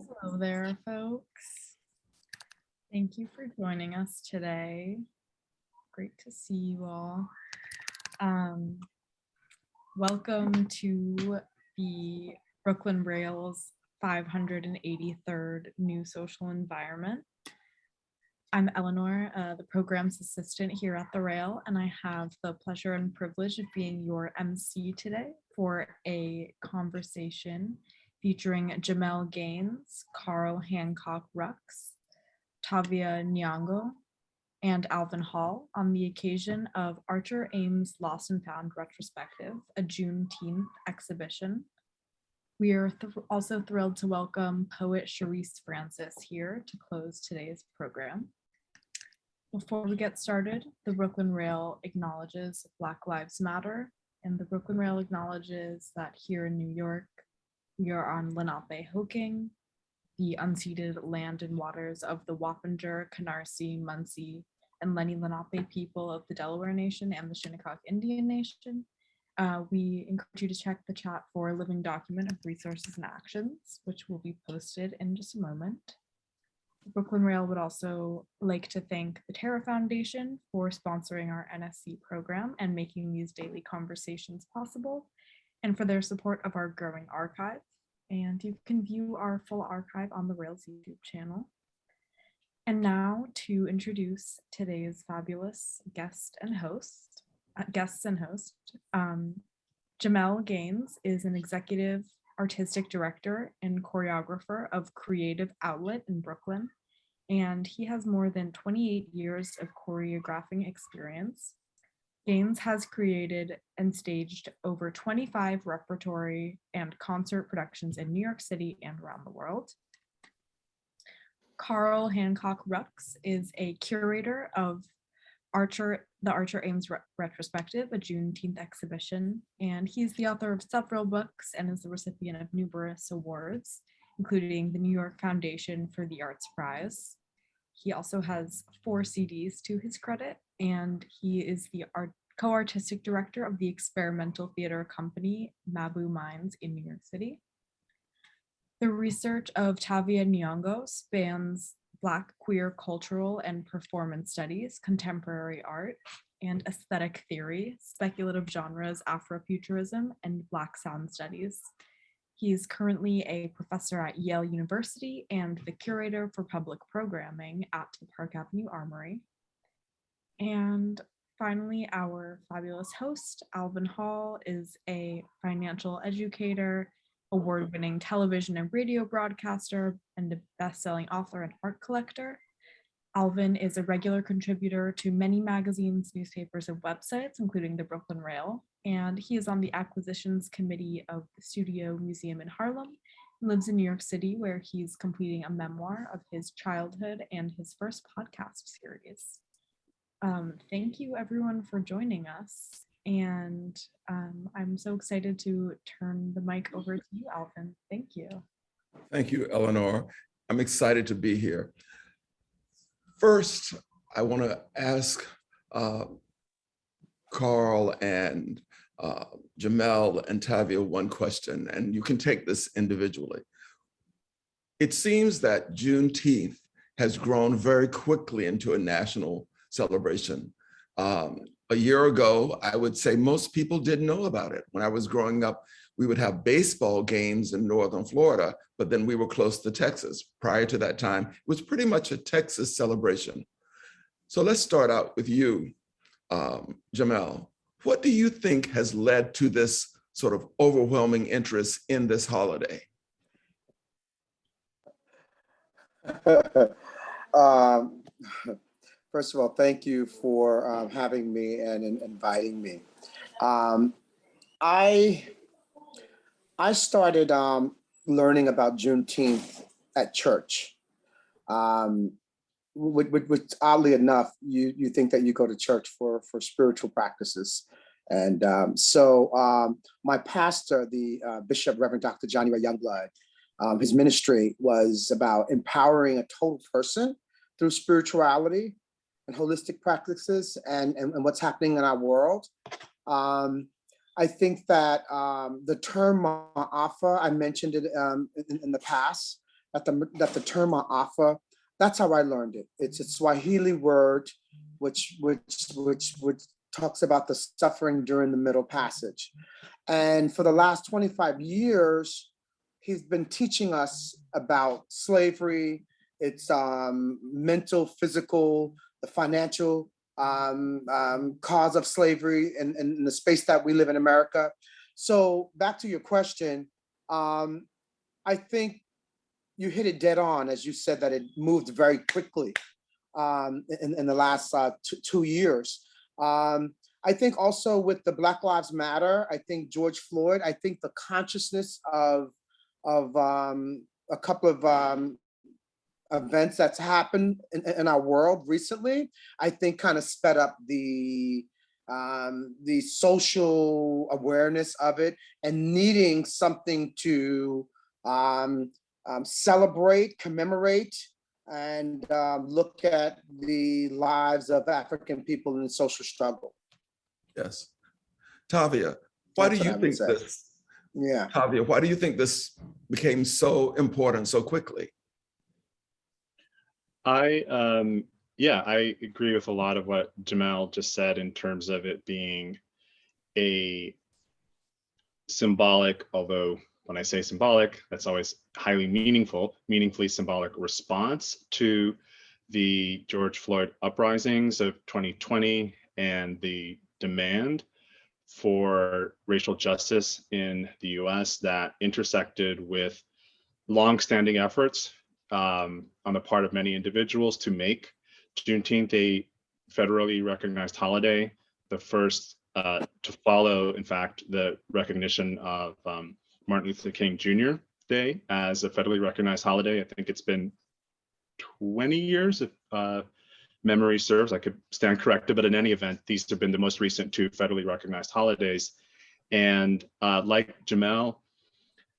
Hello there, folks. Thank you for joining us today. Great to see you all. Welcome to the Brooklyn Rail's 583rd New Social Environment. I'm Eleanor, the program's assistant here at the Rail, and I have the pleasure and privilege of being your MC today for a conversation featuring Jamel Gaines, Carl Hancock Rux, Tavia Nyong'o, and Alvin Hall on the occasion of Archer Ames Lost and Found Retrospective, a Juneteenth exhibition. We are also thrilled to welcome poet Sherese Francis here to close today's program. Before we get started, the Brooklyn Rail acknowledges Black Lives Matter, and the Brooklyn Rail acknowledges that here in New York, we are on Lenape-Hoking, the unceded land and waters of the Wappinger, Canarsie, Munsee, and Lenni Lenape people of the Delaware Nation and the Shinnecock Indian Nation. We encourage you to check the chat for a living document of resources and actions, which will be posted in just a moment. The Brooklyn Rail would also like to thank the Terra Foundation for sponsoring our NSE program and making these daily conversations possible, and for their support of our growing archive. And you can view our full archive on the Rail's YouTube channel. And now to introduce today's fabulous guests and host. Jamel Gaines is an executive artistic director and choreographer of Creative Outlet in Brooklyn, and he has more than 28 years of choreographing experience. Gaines has created and staged over 25 repertory and concert productions in New York City and around the world. Carl Hancock Rux is a curator of the Archer Ames Retrospective, a Juneteenth exhibition, and he's the author of several books and is the recipient of numerous awards, including the New York Foundation for the Arts Prize. He also has 4 CDs to his credit, and he is the co-artistic director of the experimental theater company Mabu Minds in New York City. The research of Tavia Nyong'o spans Black queer cultural and performance studies, contemporary art, and aesthetic theory, speculative genres, Afrofuturism, and Black sound studies. He is currently a professor at Yale University and the curator for public programming at the Park Avenue Armory. And finally, our fabulous host, Alvin Hall, is a financial educator, award-winning television and radio broadcaster, and a best-selling author and art collector. Alvin is a regular contributor to many magazines, newspapers, and websites, including the Brooklyn Rail, and he is on the acquisitions committee of the Studio Museum in Harlem, and lives in New York City, where he's completing a memoir of his childhood and his first podcast series. Thank you everyone for joining us. And I'm so excited to turn the mic over to you, Alvin. Thank you. Thank you, Eleanor. I'm excited to be here. First, I want to ask Carl and Jamel and Tavia one question, and you can take this individually. It seems that Juneteenth has grown very quickly into a national celebration. A year ago, I would say most people didn't know about it. When I was growing up, we would have baseball games in Northern Florida, but then we were close to Texas. Prior to that time, it was pretty much a Texas celebration. So let's start out with you, Jamel. What do you think has led to this sort of overwhelming interest in this holiday? First of all, thank you for having me and inviting me. I started learning about Juneteenth at church, which oddly enough, you think that you go to church for spiritual practices. And so my pastor, the Bishop Reverend Dr. Johnny Ray Youngblood, his ministry was about empowering a total person through spirituality and holistic practices and what's happening in our world. I think that the term ma'afa, I mentioned it in the past, that the term ma'afa, that's how I learned it. It's a Swahili word, which talks about the suffering during the Middle Passage. And for the last 25 years, he's been teaching us about slavery, its mental, physical, the financial cause of slavery in the space that we live in America. So back to your question, I think you hit it dead on, as you said, that it moved very quickly in the last 2 years. I think also with the Black Lives Matter, I think George Floyd, I think the consciousness of a couple of events that's happened in our world recently, I think kind of sped up the social awareness of it and needing something to celebrate, commemorate, and look at the lives of African people in the social struggle. Yes. Tavia, why do you think this? Yeah. Tavia, why do you think this became so important so quickly? I agree with a lot of what Jamel just said in terms of it being a symbolic, although when I say symbolic, that's always highly meaningfully symbolic response to the George Floyd uprisings of 2020 and the demand for racial justice in the US that intersected with longstanding efforts on the part of many individuals to make Juneteenth a federally recognized holiday, the first to follow, in fact, the recognition of Martin Luther King Jr. Day as a federally recognized holiday. I think it's been 20 years if memory serves. I could stand corrected, but in any event, these have been the most recent 2 federally recognized holidays. And like Jamel,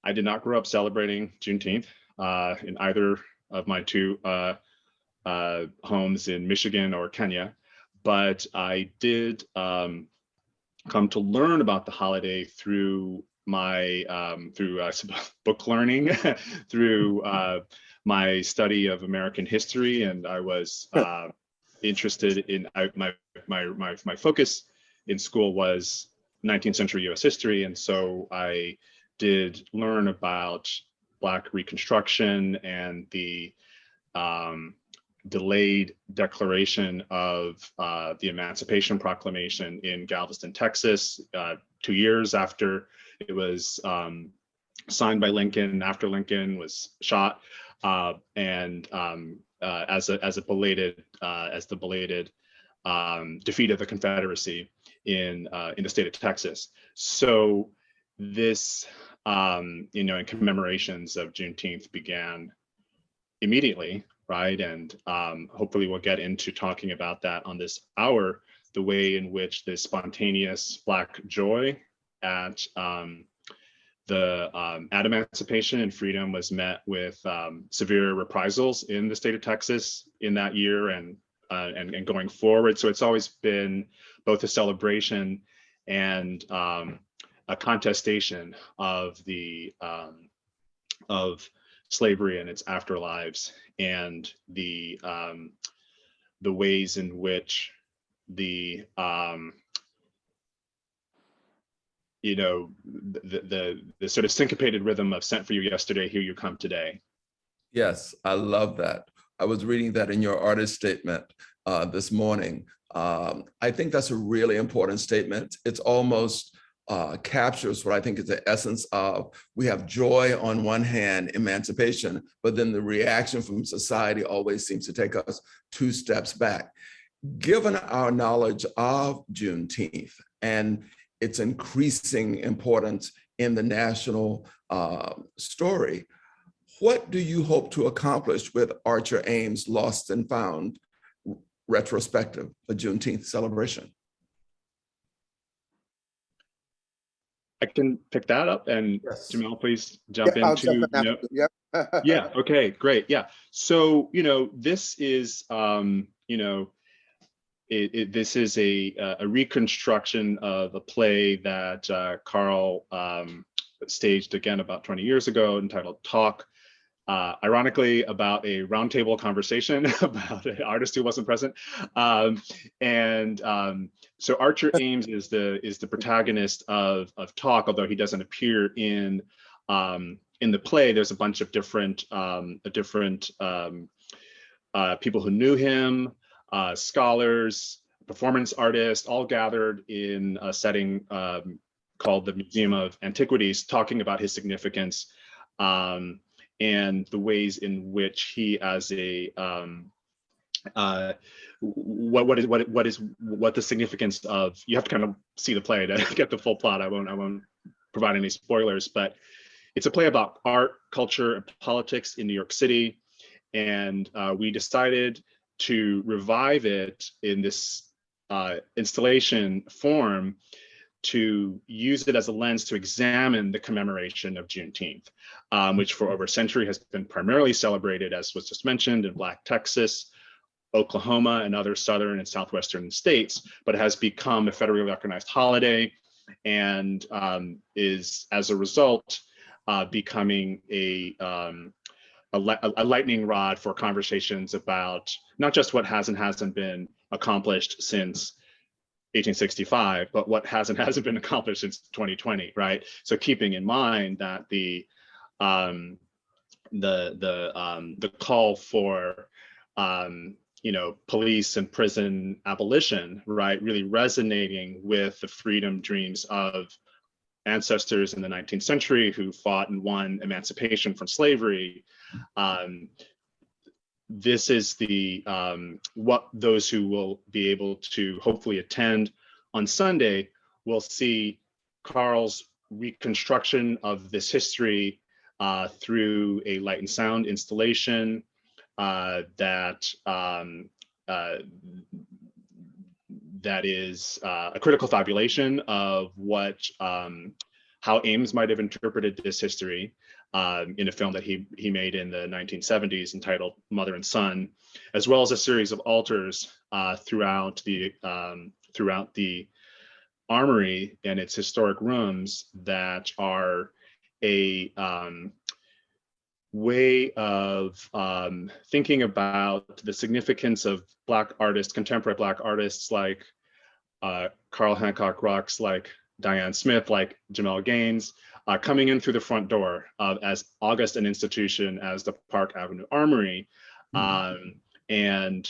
I did not grow up celebrating Juneteenth in either of my 2 homes in Michigan or Kenya, but I did come to learn about the holiday through my book learning, through my study of American history, and I was interested in my focus in school was 19th century US history, and so I did learn about Black Reconstruction and the delayed declaration of the Emancipation Proclamation in Galveston, Texas, 2 years after it was signed by Lincoln, after Lincoln was shot, and as the belated defeat of the Confederacy in the state of Texas. So this, and commemorations of Juneteenth began immediately, right? And hopefully we'll get into talking about that on this hour, the way in which the spontaneous Black joy at emancipation and freedom was met with severe reprisals in the state of Texas in that year and going forward. So it's always been both a celebration and a contestation of the of slavery and its afterlives, and the ways in which the sort of syncopated rhythm of "sent for you yesterday, here you come today." Yes, I love that. I was reading that in your artist statement this morning. I think that's a really important statement. It's almost captures what I think is the essence of, we have joy on one hand, emancipation, but then the reaction from society always seems to take us 2 steps back. Given our knowledge of Juneteenth and its increasing importance in the national story, what do you hope to accomplish with Archer Ames' Lost and Found retrospective, the Juneteenth celebration? I can pick that up, and Yes. Jamel, please jump I'll into. jump in after, yep. Yeah. Okay. Great. Yeah. So this is this is a reconstruction of a play that Carl staged again about 20 years ago, entitled "Talk," ironically about a roundtable conversation about an artist who wasn't present. So Archer Ames is the protagonist of Talk, although he doesn't appear in the play. There's a bunch of different people who knew him, scholars, performance artists, all gathered in a setting called the Museum of Antiquities, talking about his significance and the ways in which he, as a what the significance of, you have to kind of see the play to get the full plot. I won't provide any spoilers, but it's a play about art, culture, and politics in New York City. And we decided to revive it in this installation form to use it as a lens to examine the commemoration of Juneteenth, which for over a century has been primarily celebrated, as was just mentioned, in Black Texas, Oklahoma, and other southern and southwestern states, but has become a federally recognized holiday and is, as a result, becoming a lightning rod for conversations about not just what has and hasn't been accomplished since 1865, but what hasn't been accomplished since 2020, right? So keeping in mind that the call for police and prison abolition, right, really resonating with the freedom dreams of ancestors in the 19th century who fought and won emancipation from slavery. This is the what those who will be able to hopefully attend on Sunday will see Carl's reconstruction of this history through a light and sound installation that is a critical fabulation of what how Ames might have interpreted this history in a film that he made in the 1970s entitled Mother and Son, as well as a series of altars throughout the armory and its historic rooms that are a way of thinking about the significance of Black artists, contemporary Black artists like Carl Hancock Rux, like Diane Smith, like Jamel Gaines, coming in through the front door as august an institution as the Park Avenue Armory, and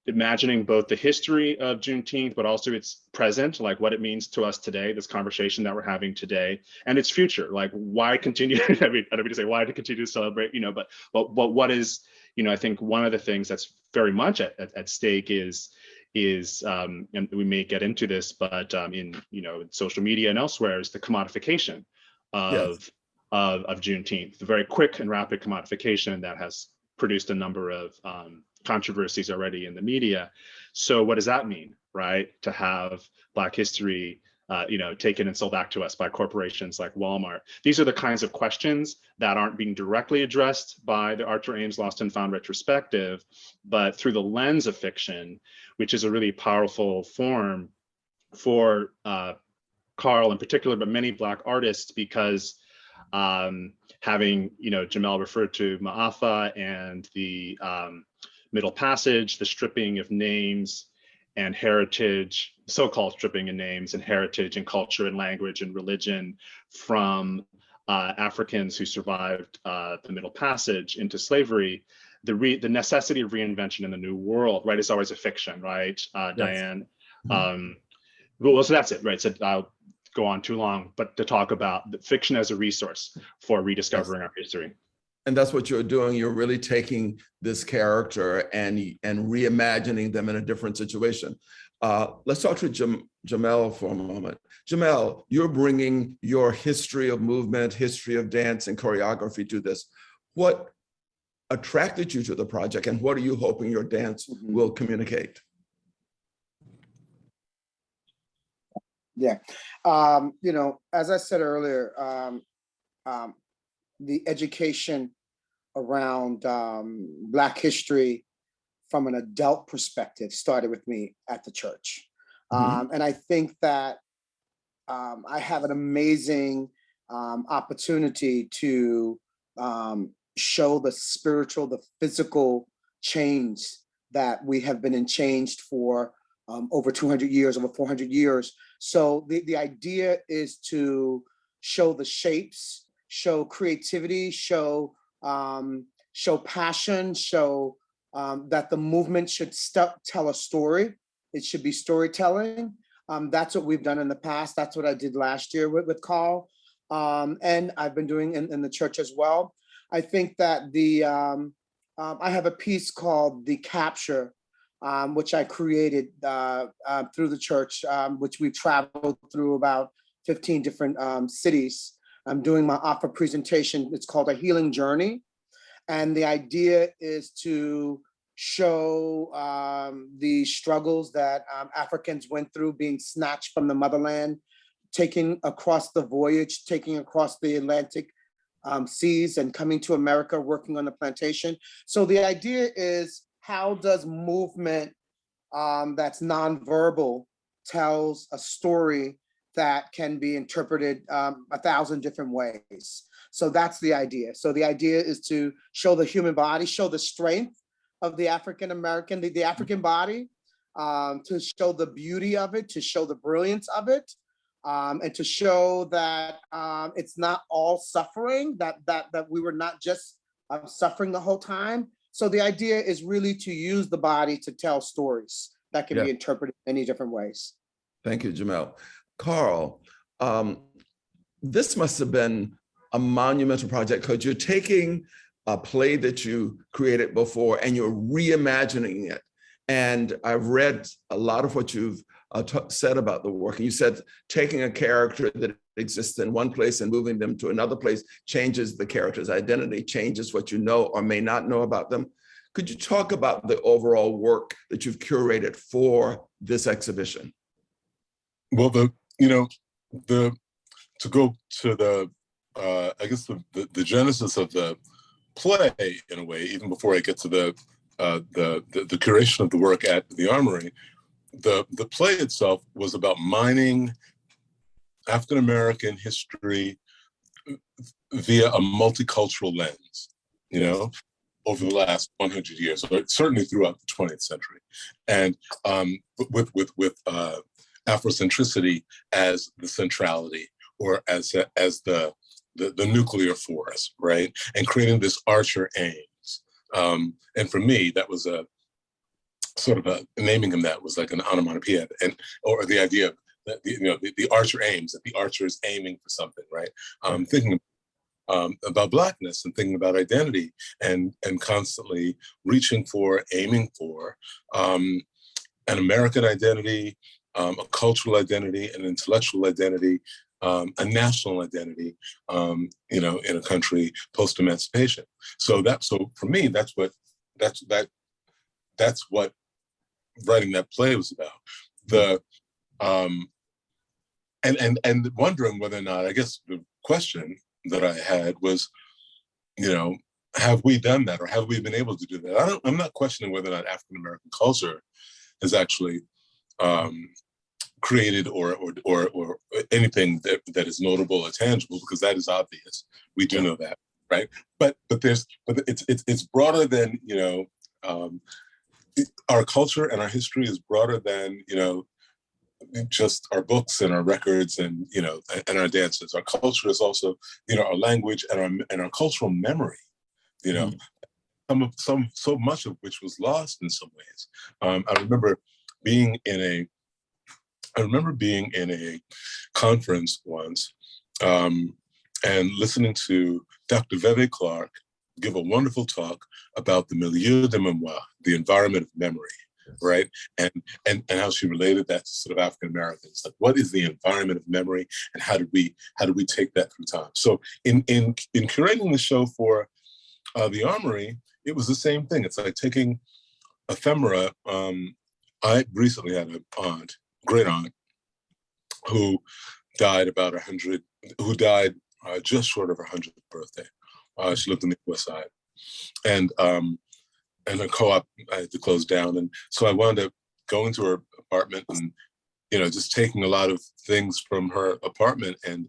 imagining both the history of Juneteenth, but also its present, like what it means to us today, this conversation that we're having today, and its future, like why continue, I don't mean to say why to continue to celebrate, but what is, I think one of the things that's very much at stake is and we may get into this, but in social media and elsewhere, is the commodification of Juneteenth, the very quick and rapid commodification that has produced a number of controversies already in the media. So what does that mean, right? To have Black history taken and sold back to us by corporations like Walmart. These are the kinds of questions that aren't being directly addressed by the Archer Ames Lost and Found retrospective, but through the lens of fiction, which is a really powerful form for Carl in particular, but many Black artists, because having, Jamel referred to Ma'afa and the Middle Passage, the stripping of names and heritage, so-called stripping of names and heritage and culture and language and religion from Africans who survived the Middle Passage into slavery, the necessity of reinvention in the New World, right, is always a fiction, right, yes. Diane? Well, so that's it, right? So I'll go on too long, but to talk about the fiction as a resource for rediscovering our history. And that's what you're doing. You're really taking this character and reimagining them in a different situation. Let's talk to Jamel for a moment. Jamel, you're bringing your history of movement, history of dance and choreography to this. What attracted you to the project, and what are you hoping your dance will communicate? Yeah, as I said earlier, the education around Black history from an adult perspective started with me at the church. And I think that I have an amazing opportunity to show the spiritual, the physical change that we have been changed for over 200 years, over 400 years. So the idea is to show the shapes, show creativity, show passion, show that the movement should tell a story. It should be storytelling. That's what we've done in the past. That's what I did last year with Carl. And I've been doing in the church as well. I think that I have a piece called The Capture, which I created through the church, which we've traveled through about 15 different cities. I'm doing my opera presentation. It's called A Healing Journey. And the idea is to show the struggles that Africans went through being snatched from the motherland, taking across the voyage, taking across the Atlantic seas and coming to America, working on the plantation. So the idea is, how does movement that's nonverbal tells a story that can be interpreted 1,000 different ways? So that's the idea. So the idea is to show the human body, show the strength of the African American, the African body, to show the beauty of it, to show the brilliance of it, and to show that it's not all suffering, that we were not just suffering the whole time. So the idea is really to use the body to tell stories that can be interpreted in many different ways. Thank you, Jamel. Carl, this must have been a monumental project, because you're taking a play that you created before and you're reimagining it. And I've read a lot of what you've said about the work. And you said taking a character that exists in one place and moving them to another place changes the character's identity, changes what you know or may not know about them. Could you talk about the overall work that you've curated for this exhibition? Well, to go to the I guess the genesis of the play, in a way, even before I get to the curation of the work at the Armory, the play itself was about mining African American history via a multicultural lens, over the last 100 years, or certainly throughout the 20th century, and with Afrocentricity as the centrality, or as the nuclear force, right? And creating this Archer Ames. And for me, that was a sort of naming him that was like an onomatopoeia, or the idea of the Archer Ames, that the archer is aiming for something, right? Thinking about Blackness and thinking about identity, and constantly reaching for, aiming for an American identity, a cultural identity, an intellectual identity, a national identity, in a country post-emancipation. So for me, that's what writing that play was about. And wondering whether or not, I guess the question that I had was, have we done that, or have we been able to do that? I'm not questioning whether or not African American culture has actually created or anything that is notable or tangible, because that is obvious. We do know that, right? But it's broader than, our culture and our history is broader than, just our books and our records and and our dances. Our culture is also, our language and our cultural memory. So much of which was lost in some ways. I remember being in a conference once, and listening to Dr. Veve Clark give a wonderful talk about the milieu de mémoire, the environment of memory, right? And how she related that to sort of African Americans. Like, what is the environment of memory, and how do we take that through time? So in curating the show for the Armory, it was the same thing. It's like taking ephemera. I recently had an aunt, great aunt, who died just short of her 100th birthday. She lived on the West Side, and her co-op had to close down, and so I wound up going to her apartment and just taking a lot of things from her apartment and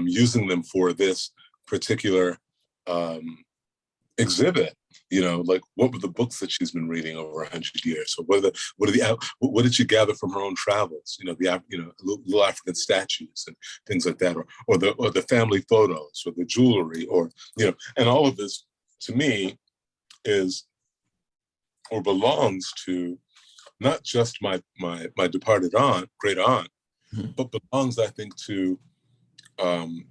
using them for this particular exhibit, like what were the books that she's been reading over 100 years? Or what did she gather from her own travels? Little African statues and things like that, or the family photos, or the jewelry, or and all of this to me is or belongs to not just my departed great aunt, but belongs, I think, to an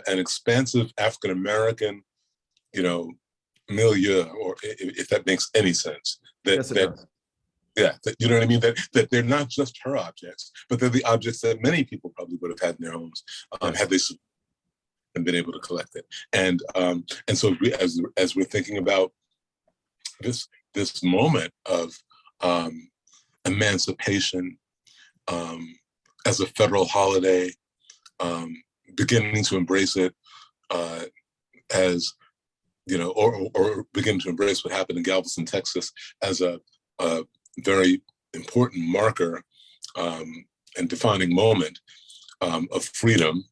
expansive African American, milieu, or if that makes any sense. Yes, it does. Yeah, you know what I mean? That they're not just her objects, but they're the objects that many people probably would have had in their homes had they been able to collect it. And so as we're thinking about this moment of emancipation as a federal holiday, beginning to embrace it as or begin to embrace what happened in Galveston, Texas, as a very important marker and defining moment of freedom,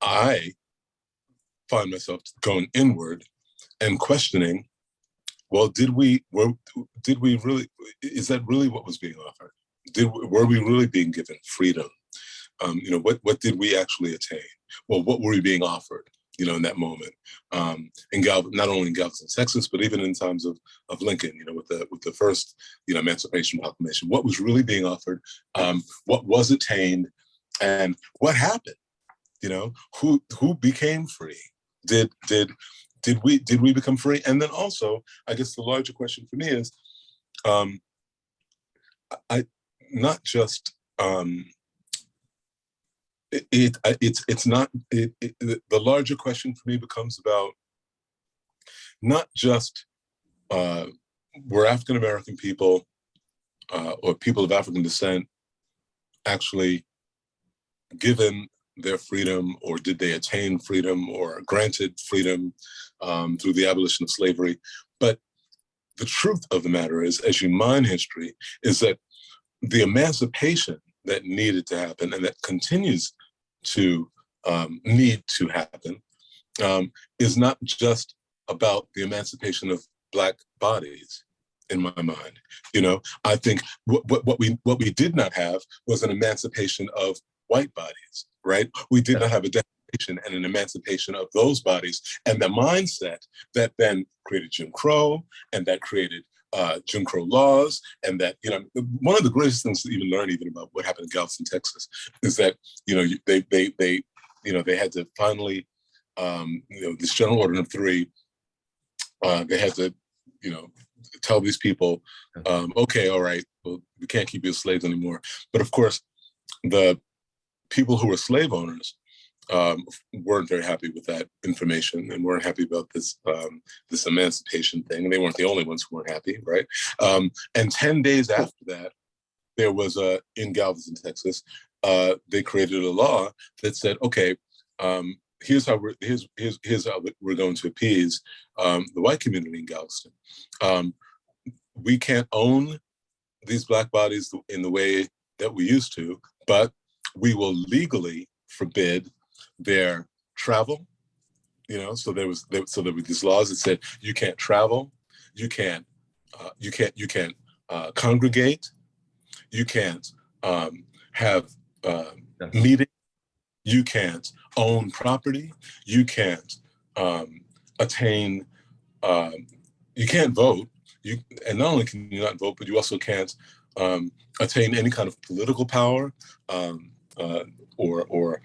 I find myself going inward and questioning, well, did we really, is that really what was being offered? Were we really being given freedom? What did we actually attain? Well, what were we being offered, in that moment? Not only in Galveston, Texas, but even in times of Lincoln, with the first, Emancipation Proclamation, what was really being offered? What was attained? And what happened? Who became free? Did we become free? And then also, I guess the larger question for me is, the larger question for me becomes about not just were African American people or people of African descent actually given their freedom, or did they attain freedom or granted freedom through the abolition of slavery? But the truth of the matter is, as you mine history, is that the emancipation that needed to happen and that continues to need to happen is not just about the emancipation of Black bodies, in my mind. I think what we did not have was an emancipation of white bodies, right? We did not have a definition and an emancipation of those bodies, and the mindset that then created Jim Crow, and that created Jim Crow laws, and that, one of the greatest things to even learn about what happened in Galveston, Texas, is that, they had to finally, this General Order No. 3, they had to, tell these people, okay, all right, well, we can't keep you as slaves anymore. But of course, the people who were slave owners weren't very happy with that information and weren't happy about this this emancipation thing. And they weren't the only ones who weren't happy, right? And 10 days after that, there was in Galveston, Texas, they created a law that said, okay, here's how we're going to appease the white community in Galveston. We can't own these Black bodies in the way that we used to, but we will legally forbid their travel. So there were these laws that said you can't travel, you can't congregate, you can't have meetings, you can't own property, you can't attain, you can't vote. And not only can you not vote, but you also can't attain any kind of political power or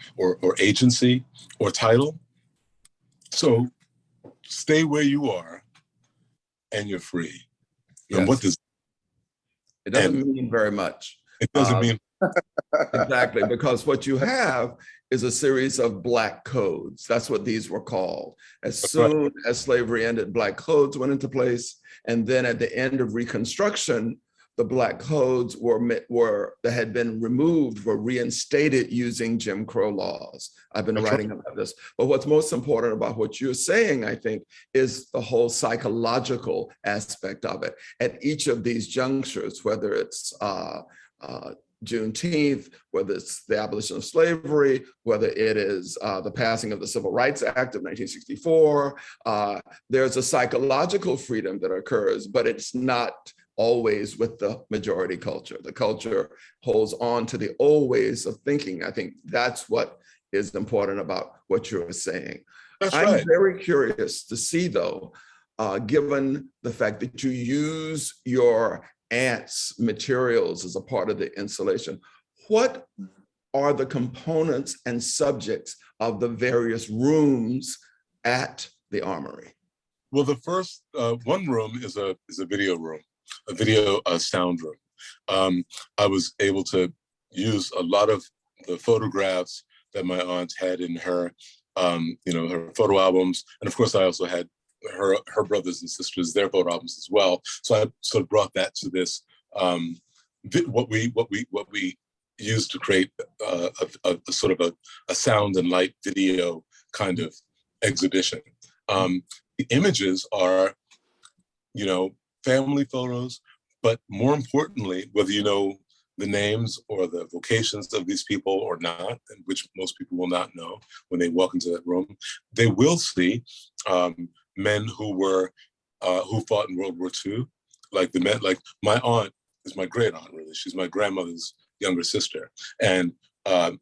agency or title. So stay where you are and you're free. Yes. And what does it doesn't mean very much. It doesn't mean exactly, because what you have is a series of Black codes. That's what these were called. As soon as slavery ended, Black codes went into place. And then at the end of Reconstruction, the Black codes that had been removed were reinstated using Jim Crow laws. I've been writing about this. But what's most important about what you're saying, I think, is the whole psychological aspect of it. At each of these junctures, whether it's Juneteenth, whether it's the abolition of slavery, whether it is the passing of the Civil Rights Act of 1964. There's a psychological freedom that occurs, but it's not always with the majority culture. The culture holds on to the old ways of thinking. I think that's what is important about what you're saying. That's I'm right. very curious to see, though, given the fact that you use your aunt's materials as a part of the installation, what are the components and subjects of the various rooms at the Armory? Well, the first one room is a video room, a video sound room. I was able to use a lot of the photographs that my aunt had in her, her photo albums, and of course I also had her brothers and sisters, their photo albums as well. So I sort of brought that to this, what we used to create a sort of a sound and light video kind of exhibition. The images are, family photos, but more importantly, whether you know the names or the vocations of these people or not, and which most people will not know when they walk into that room, they will see men who fought in World War II, like my aunt is my great aunt, really. She's my grandmother's younger sister, and and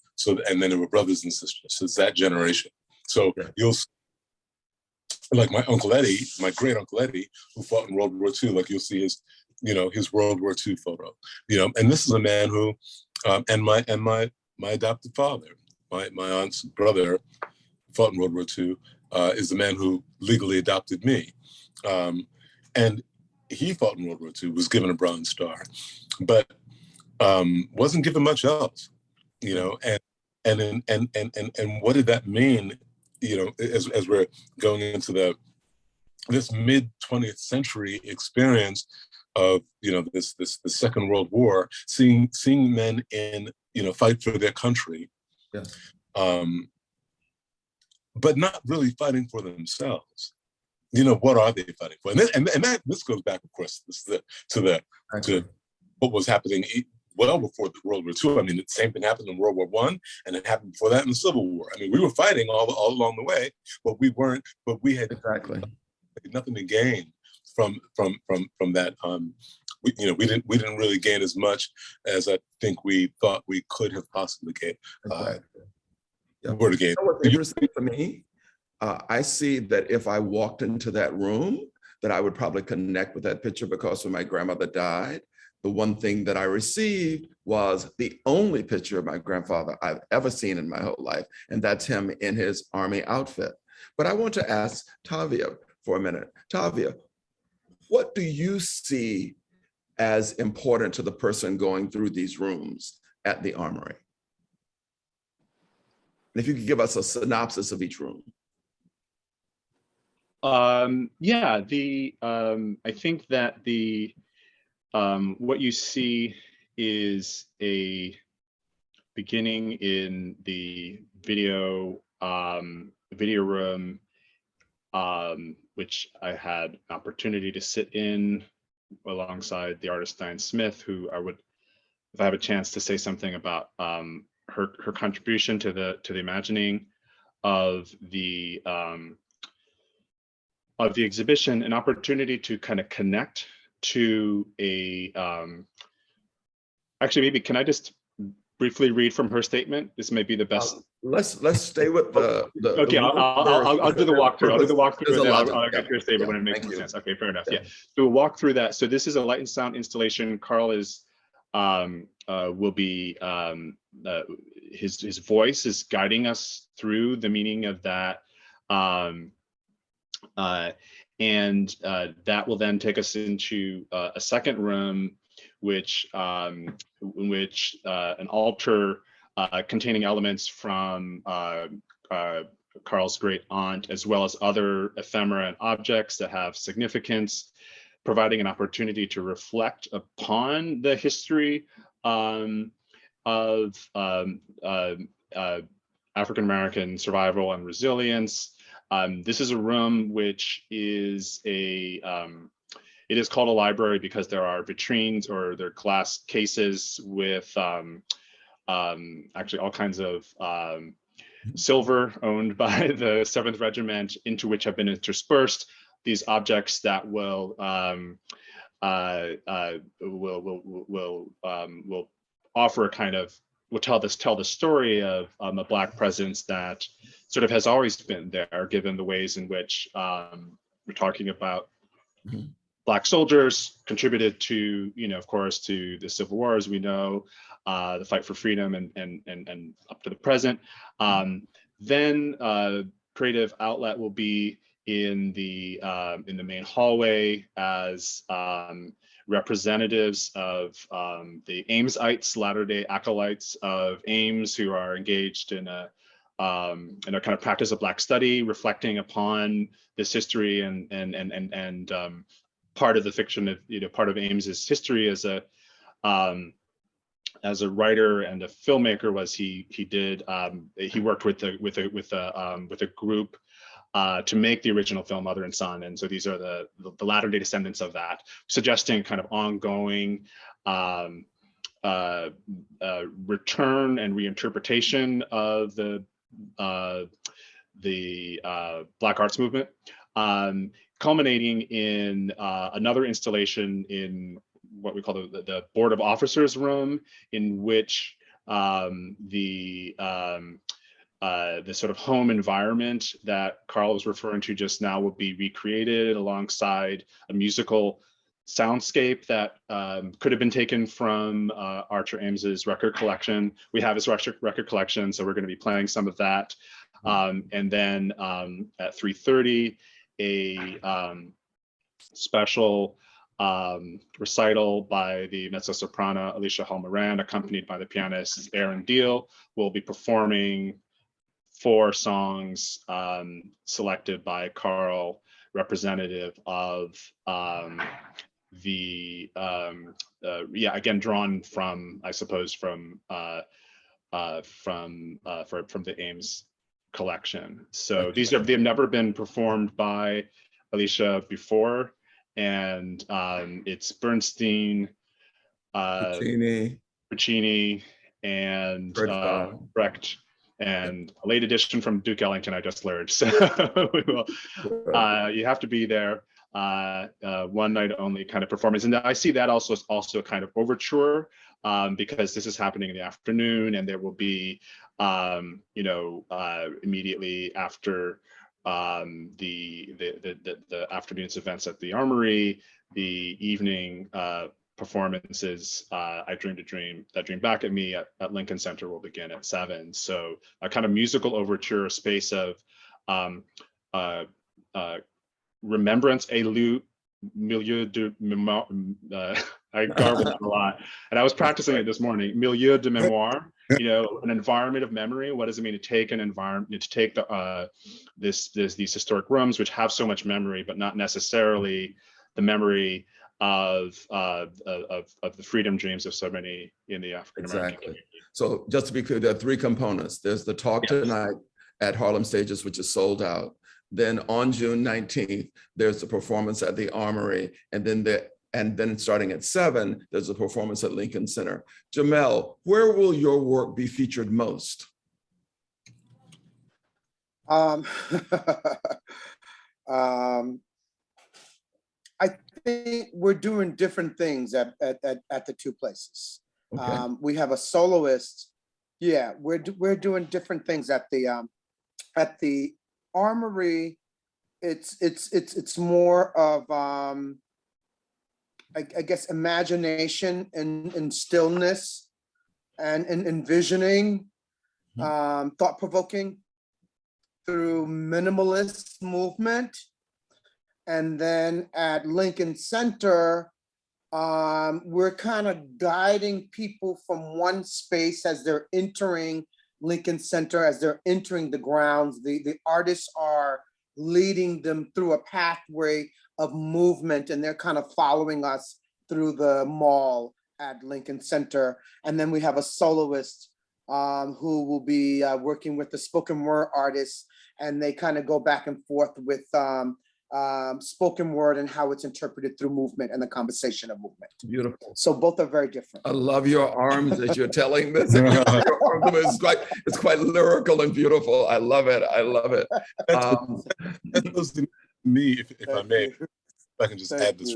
then there were brothers and sisters. So it's that generation. So you'll see, like my Uncle Eddie, my great Uncle Eddie, who fought in World War II. Like you'll see his World War II photo. And this is a man who, and my adopted father, my aunt's brother, fought in World War II. Is the man who legally adopted me. And he fought in World War II, was given a Bronze Star, but wasn't given much else, and what did that mean, as we're going into this mid 20th century experience of, the Second World War, seeing men fight for their country. Yes. But not really fighting for themselves. What are they fighting for? And this goes back, of course, to what was happening well before the World War II. I mean, the same thing happened in World War I, and it happened before that in the Civil War. I mean, we were fighting all along the way, but we had nothing to gain from that. We didn't really gain as much as I think we thought we could have possibly gained. What's interesting for me, I see that if I walked into that room, that I would probably connect with that picture because when my grandmother died, the one thing that I received was the only picture of my grandfather I've ever seen in my whole life, and that's him in his Army outfit. But I want to ask Tavia for a minute. Tavia, what do you see as important to the person going through these rooms at the Armory? And if you could give us a synopsis of each room. I think that what you see is a beginning in the video room, which I had an opportunity to sit in alongside the artist Diane Smith, who if I have a chance to say something about her contribution to the imagining of the exhibition, an opportunity to kind of connect to actually, maybe can I just briefly read from her statement? This may be the best. Let's stay with the okay, I'll do the walkthrough. I'll do the walkthrough and then I'll get to your statement when it makes more sense. Okay, fair enough. Yeah. So we'll walk through that. So this is a light and sound installation. Carl will be his voice is guiding us through the meaning of that. And that will then take us into a second room, in which an altar containing elements from Carl's great aunt, as well as other ephemera and objects that have significance, providing an opportunity to reflect upon the history of African-American survival and resilience. This is a room which is it is called a library because there are vitrines or there are glass cases with actually all kinds of silver owned by the 7th Regiment, into which have been interspersed these objects that will offer a kind of, will tell the story of a Black presence that sort of has always been there, given the ways in which we're talking about Black soldiers contributed to, of course, to the Civil War, as we know, the fight for freedom, and up to the present. Then creative outlet will be in the main hallway as representatives of the Amesites, Latter-day acolytes of Ames, who are engaged in a kind of practice of Black study, reflecting upon this history and part of the fiction of, part of Ames's history as a writer and a filmmaker was he worked with a group to make the original film Mother and Son, and so these are the latter-day descendants of that, suggesting kind of ongoing return and reinterpretation of the Black arts movement, culminating in another installation in what we call the Board of Officers room, in which the sort of home environment that Carl was referring to just now will be recreated alongside a musical soundscape that could have been taken from Archer Ames's record collection. We have his record collection, so we're going to be playing some of that. And then at 3:30, a special recital by the mezzo-soprano Alicia Hall Moran, accompanied by the pianist Aaron Deal, will be performing 4 songs selected by Carl, representative of again, drawn from, I suppose, from the Ames collection. So they've never been performed by Alicia before, and it's Bernstein, Puccini, and Brecht, and a late edition from Duke Ellington, I just learned. So we will, you have to be there. One night only kind of performance, and I see that also as a kind of overture, because this is happening in the afternoon, and there will be immediately after the afternoon's events at the Armory, the evening performances, I Dreamed a Dream That Dreamed Back at Me at Lincoln Center will begin at 7. So a kind of musical overture, a space of remembrance, milieu de mémoire. I garbled that a lot, and I was practicing it this morning. Milieu de mémoire, an environment of memory. What does it mean to take an environment, to take these historic rooms, which have so much memory, but not necessarily the memory of the freedom dreams of so many in the African American community. So just to be clear, there are 3 components. There's the talk tonight at Harlem Stages, which is sold out. Then on June 19th, there's the performance at the Armory, and then starting at 7, there's a performance at Lincoln Center. Jamel, where will your work be featured most? I think we're doing different things at the 2 places. Okay. We have a soloist. Yeah, we're doing different things at the Armory. It's more of I guess imagination and stillness and envisioning, thought-provoking through minimalist movement. And then at Lincoln Center, we're kind of guiding people from one space as they're entering Lincoln Center, as they're entering the grounds. The artists are leading them through a pathway of movement, and they're kind of following us through the mall at Lincoln Center. And then we have a soloist who will be working with the spoken word artists, and they kind of go back and forth with spoken word and how it's interpreted through movement and the conversation of movement. Beautiful. So both are very different. I love your arms as you're telling this. It's quite lyrical and beautiful. I love it. I love it. That goes to me, if I may, if I can just add this,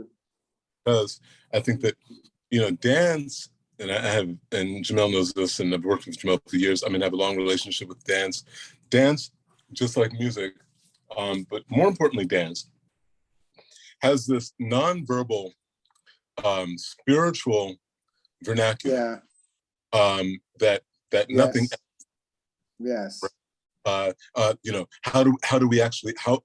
because I think that, dance, and I have, and Jamel knows this, and I've worked with Jamel for years. I mean, I have a long relationship with dance. Dance, just like music, but more importantly, dance has this nonverbal, spiritual vernacular that nothing. Yes. How do we actually, how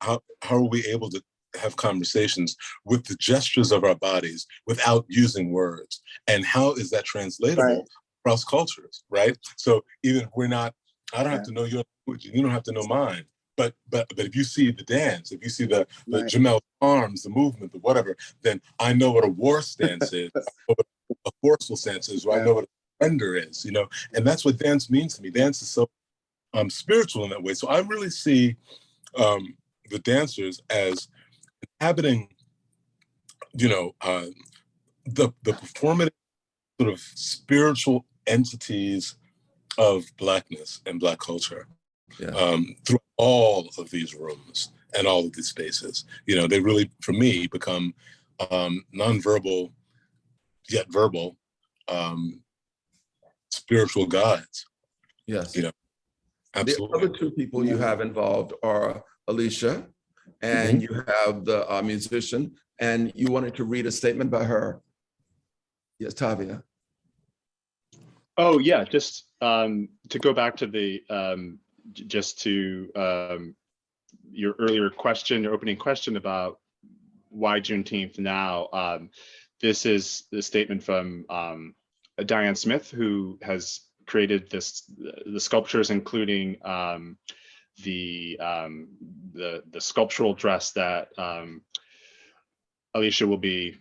are we able to have conversations with the gestures of our bodies without using words? And how is that translatable across cultures, right? So even I don't have to know your language and you don't have to know mine. But if you see the dance, if you see the Jamel's arms, the movement, the whatever, then I know what a war stance is, I know what a forceful stance is, or I know what a surrender is, and that's what dance means to me. Dance is so spiritual in that way. So I really see the dancers as inhabiting, the performative sort of spiritual entities of Blackness and Black culture. Through all of these rooms and all of these spaces. They really, for me, become nonverbal yet verbal spiritual guides. Yes. Absolutely. The other two people you have involved are Alicia, and you have the musician, and you wanted to read a statement by her. Yes, Tavia. Oh yeah, just to go back to the your earlier question, your opening question about why Juneteenth now. This is the statement from Diane Smith, who has created the sculptures, including the sculptural dress that Alicia will be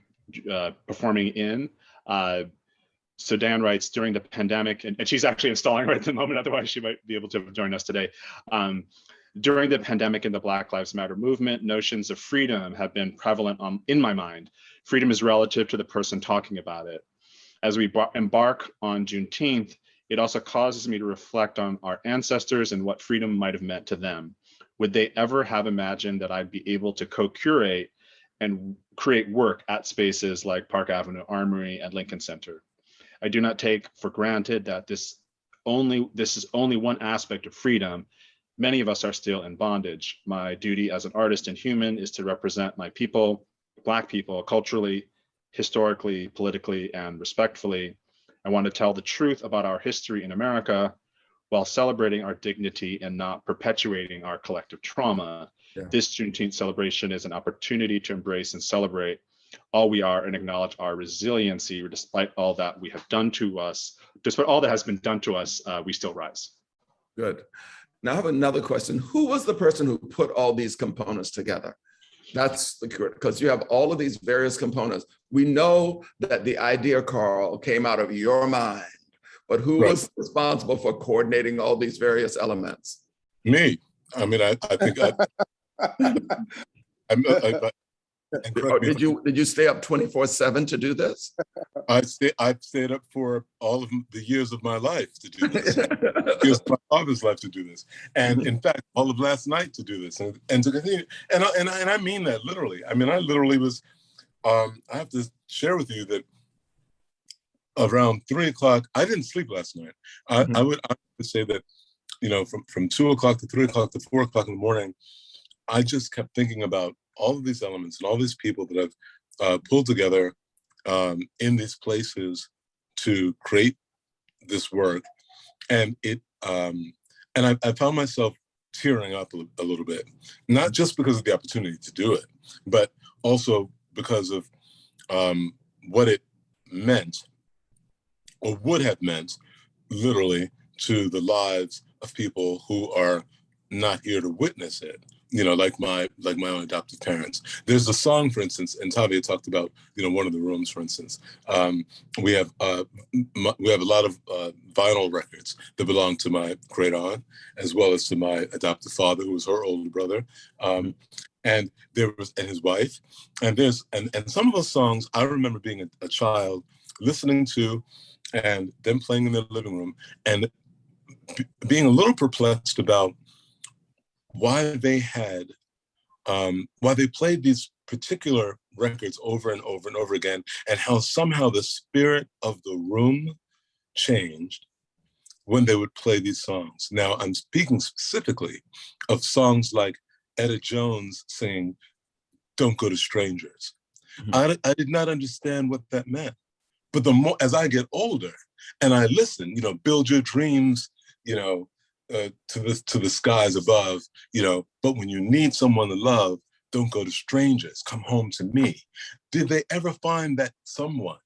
performing in. So Dan writes, during the pandemic, and she's actually installing right at the moment, otherwise she might be able to join us today. During the pandemic and the Black Lives Matter movement, notions of freedom have been prevalent in my mind. Freedom is relative to the person talking about it. As we embark on Juneteenth, it also causes me to reflect on our ancestors and what freedom might have meant to them. Would they ever have imagined that I'd be able to co-curate and create work at spaces like Park Avenue Armory and Lincoln Center? I do not take for granted that this is only one aspect of freedom. Many of us are still in bondage. My duty as an artist and human is to represent my people, Black people, culturally, historically, politically, and respectfully. I want to tell the truth about our history in America while celebrating our dignity and not perpetuating our collective trauma. This Juneteenth celebration is an opportunity to embrace and celebrate all we are and acknowledge our resiliency. Despite all that we have done to us, despite all that has been done to us, we still rise. Good. Now I have another question. Who was the person who put all these components together? That's the curious, because you have all of these various components. We know that the idea, Carl, came out of your mind, but who was responsible for coordinating all these various elements? Me. I mean, I think did you stay up 24/7 to do this? I've stayed up for all of the years of my life to do this. Years of my father's life to do this, and in fact, all of last night to do this, and to continue. And I mean that literally. I mean, I literally was. I have to share with you that around 3 o'clock, I didn't sleep last night. I would say that, from 2 o'clock to 3 o'clock to 4 o'clock in the morning, I just kept thinking about all of these elements and all these people that I've pulled together in these places to create this work. And I found myself tearing up a little bit, not just because of the opportunity to do it, but also because of what it meant or would have meant literally to the lives of people who are not here to witness it, like my own adoptive parents. There's a song, for instance, and Tavia talked about, one of the rooms, for instance. We have a lot of vinyl records that belong to my great aunt, as well as to my adoptive father, who was her older brother, and his wife. And some of those songs I remember being a child listening to, and them playing in their living room, and being a little perplexed about why they played these particular records over and over and over again, and how somehow the spirit of the room changed when they would play these songs. Now, I'm speaking specifically of songs like Etta Jones singing "Don't Go to Strangers." I did not understand what that meant. But the more, as I get older and I listen, "Build Your Dreams," to the skies above, but when you need someone to love, don't go to strangers, come home to me. Did they ever find that someone,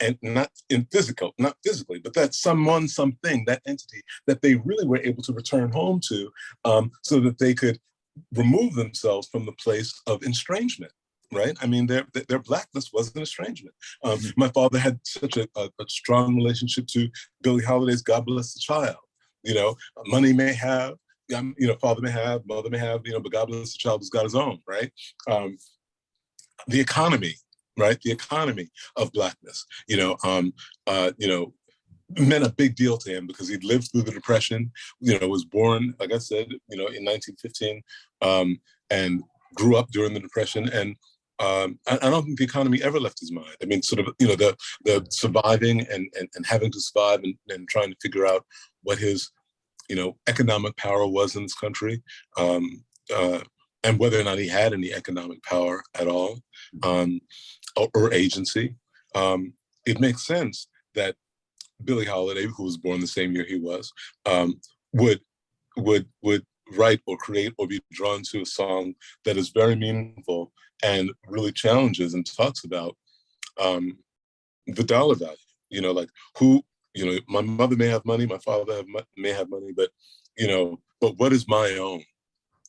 and not physically, but that someone, something, that entity that they really were able to return home to, so that they could remove themselves from the place of estrangement? Right? I mean, their Blackness was an estrangement. My father had such a strong relationship to Billie Holiday's "God Bless the Child." Money may have, father may have, mother may have, but God bless the child who's got his own, right? The economy, right? The economy of Blackness, meant a big deal to him because he'd lived through the Depression, was born, like I said, in 1915, and grew up during the Depression. And I don't think the economy ever left his mind. I mean, sort of, the surviving and having to survive and trying to figure out what his, economic power was in this country, and whether or not he had any economic power at all, or agency. It makes sense that Billie Holiday, who was born the same year he was, would write or create or be drawn to a song that is very meaningful and really challenges and talks about the dollar value. Like who, my mother may have money, my father may have money, but but what is my own?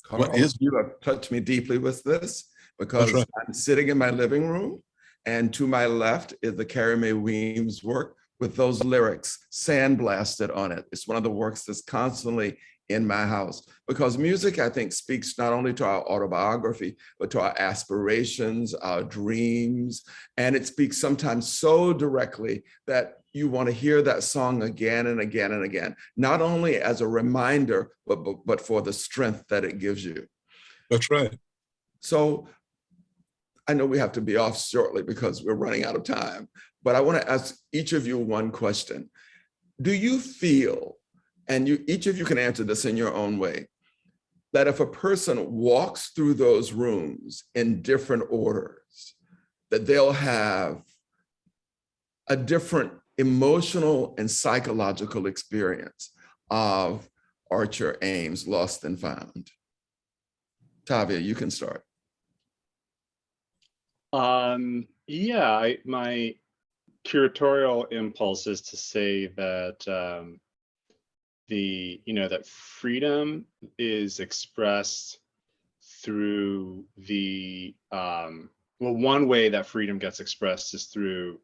Carl, What is you have touched me deeply with this, because right. I'm sitting in my living room, and to my left is the Carrie Mae Weems work with those lyrics sandblasted on it. It's one of the works that's constantly in my house, because music, I think, speaks not only to our autobiography, but to our aspirations, our dreams. And it speaks sometimes so directly that you want to hear that song again and again and again, not only as a reminder, but for the strength that it gives you. That's right. So I know we have to be off shortly because we're running out of time, but I want to ask each of you one question. Do you feel, and each of you can answer this in your own way, that if a person walks through those rooms in different orders, that they'll have a different emotional and psychological experience of Archer Ames, Lost and Found? Tavia, you can start. Yeah, my curatorial impulse is to say that that freedom is expressed through the one way that freedom gets expressed is through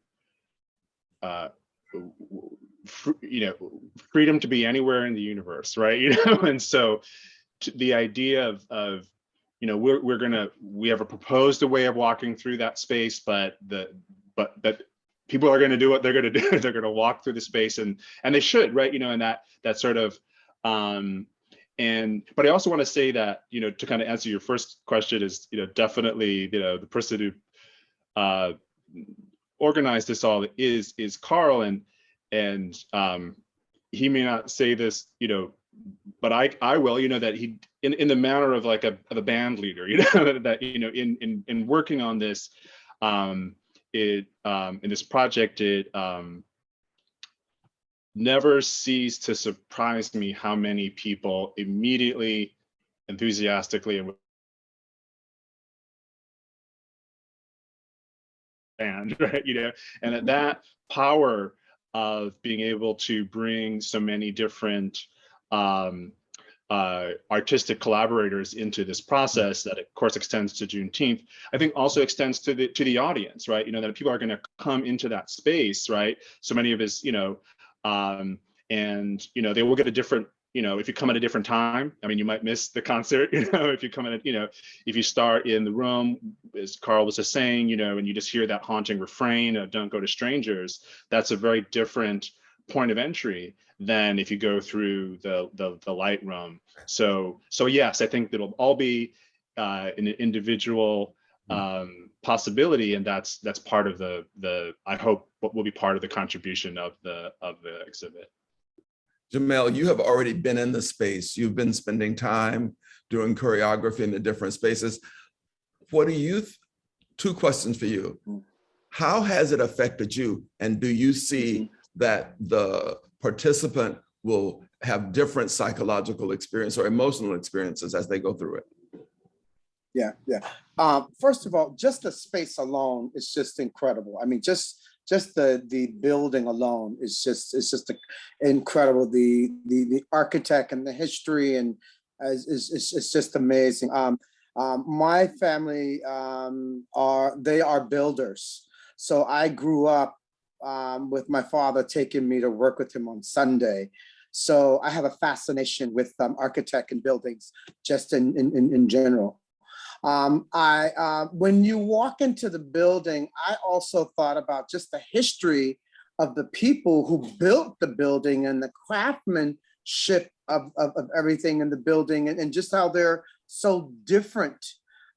freedom to be anywhere in the universe, right? And so the idea of we have a proposed a way of walking through that space, but people are going to do what they're going to do. They're going to walk through the space, and they should, right? And that sort of but I also want to say that to kind of answer your first question is definitely the person who organized this all is Carl, and he may not say this but I will, that he in the manner of like a band leader, that in working on this in this project, it never ceased to surprise me how many people immediately, enthusiastically, and right, and that power of being able to bring so many different artistic collaborators into this process that of course extends to Juneteenth, I think also extends to the audience, right? You know, that people are going to come into that space, right? So many of us, you know, and you know, they will get a different, you know, if you come at a different time, I mean, you might miss the concert, you know, if you come in, you know, if you start in the room, as Carl was just saying, you know, and you just hear that haunting refrain of "Don't go to strangers," that's a very different point of entry than if you go through the light room. So yes, I think it'll all be an individual possibility, and that's part of the I hope what will be part of the contribution of the exhibit. Jamel, you have already been in the space. You've been spending time doing choreography in the different spaces. What do you, two questions for you. How has it affected you? And do you see that the participant will have different psychological experience or emotional experiences as they go through it? Yeah. First of all, just the space alone is just incredible. I mean, just the building alone is just incredible. The architect and the history and it's just amazing. My family they are builders, so I grew up with my father taking me to work with him on Sunday. So I have a fascination with architect and buildings just in general. When you walk into the building, I also thought about just the history of the people who built the building and the craftsmanship of everything in the building and just how they're so different.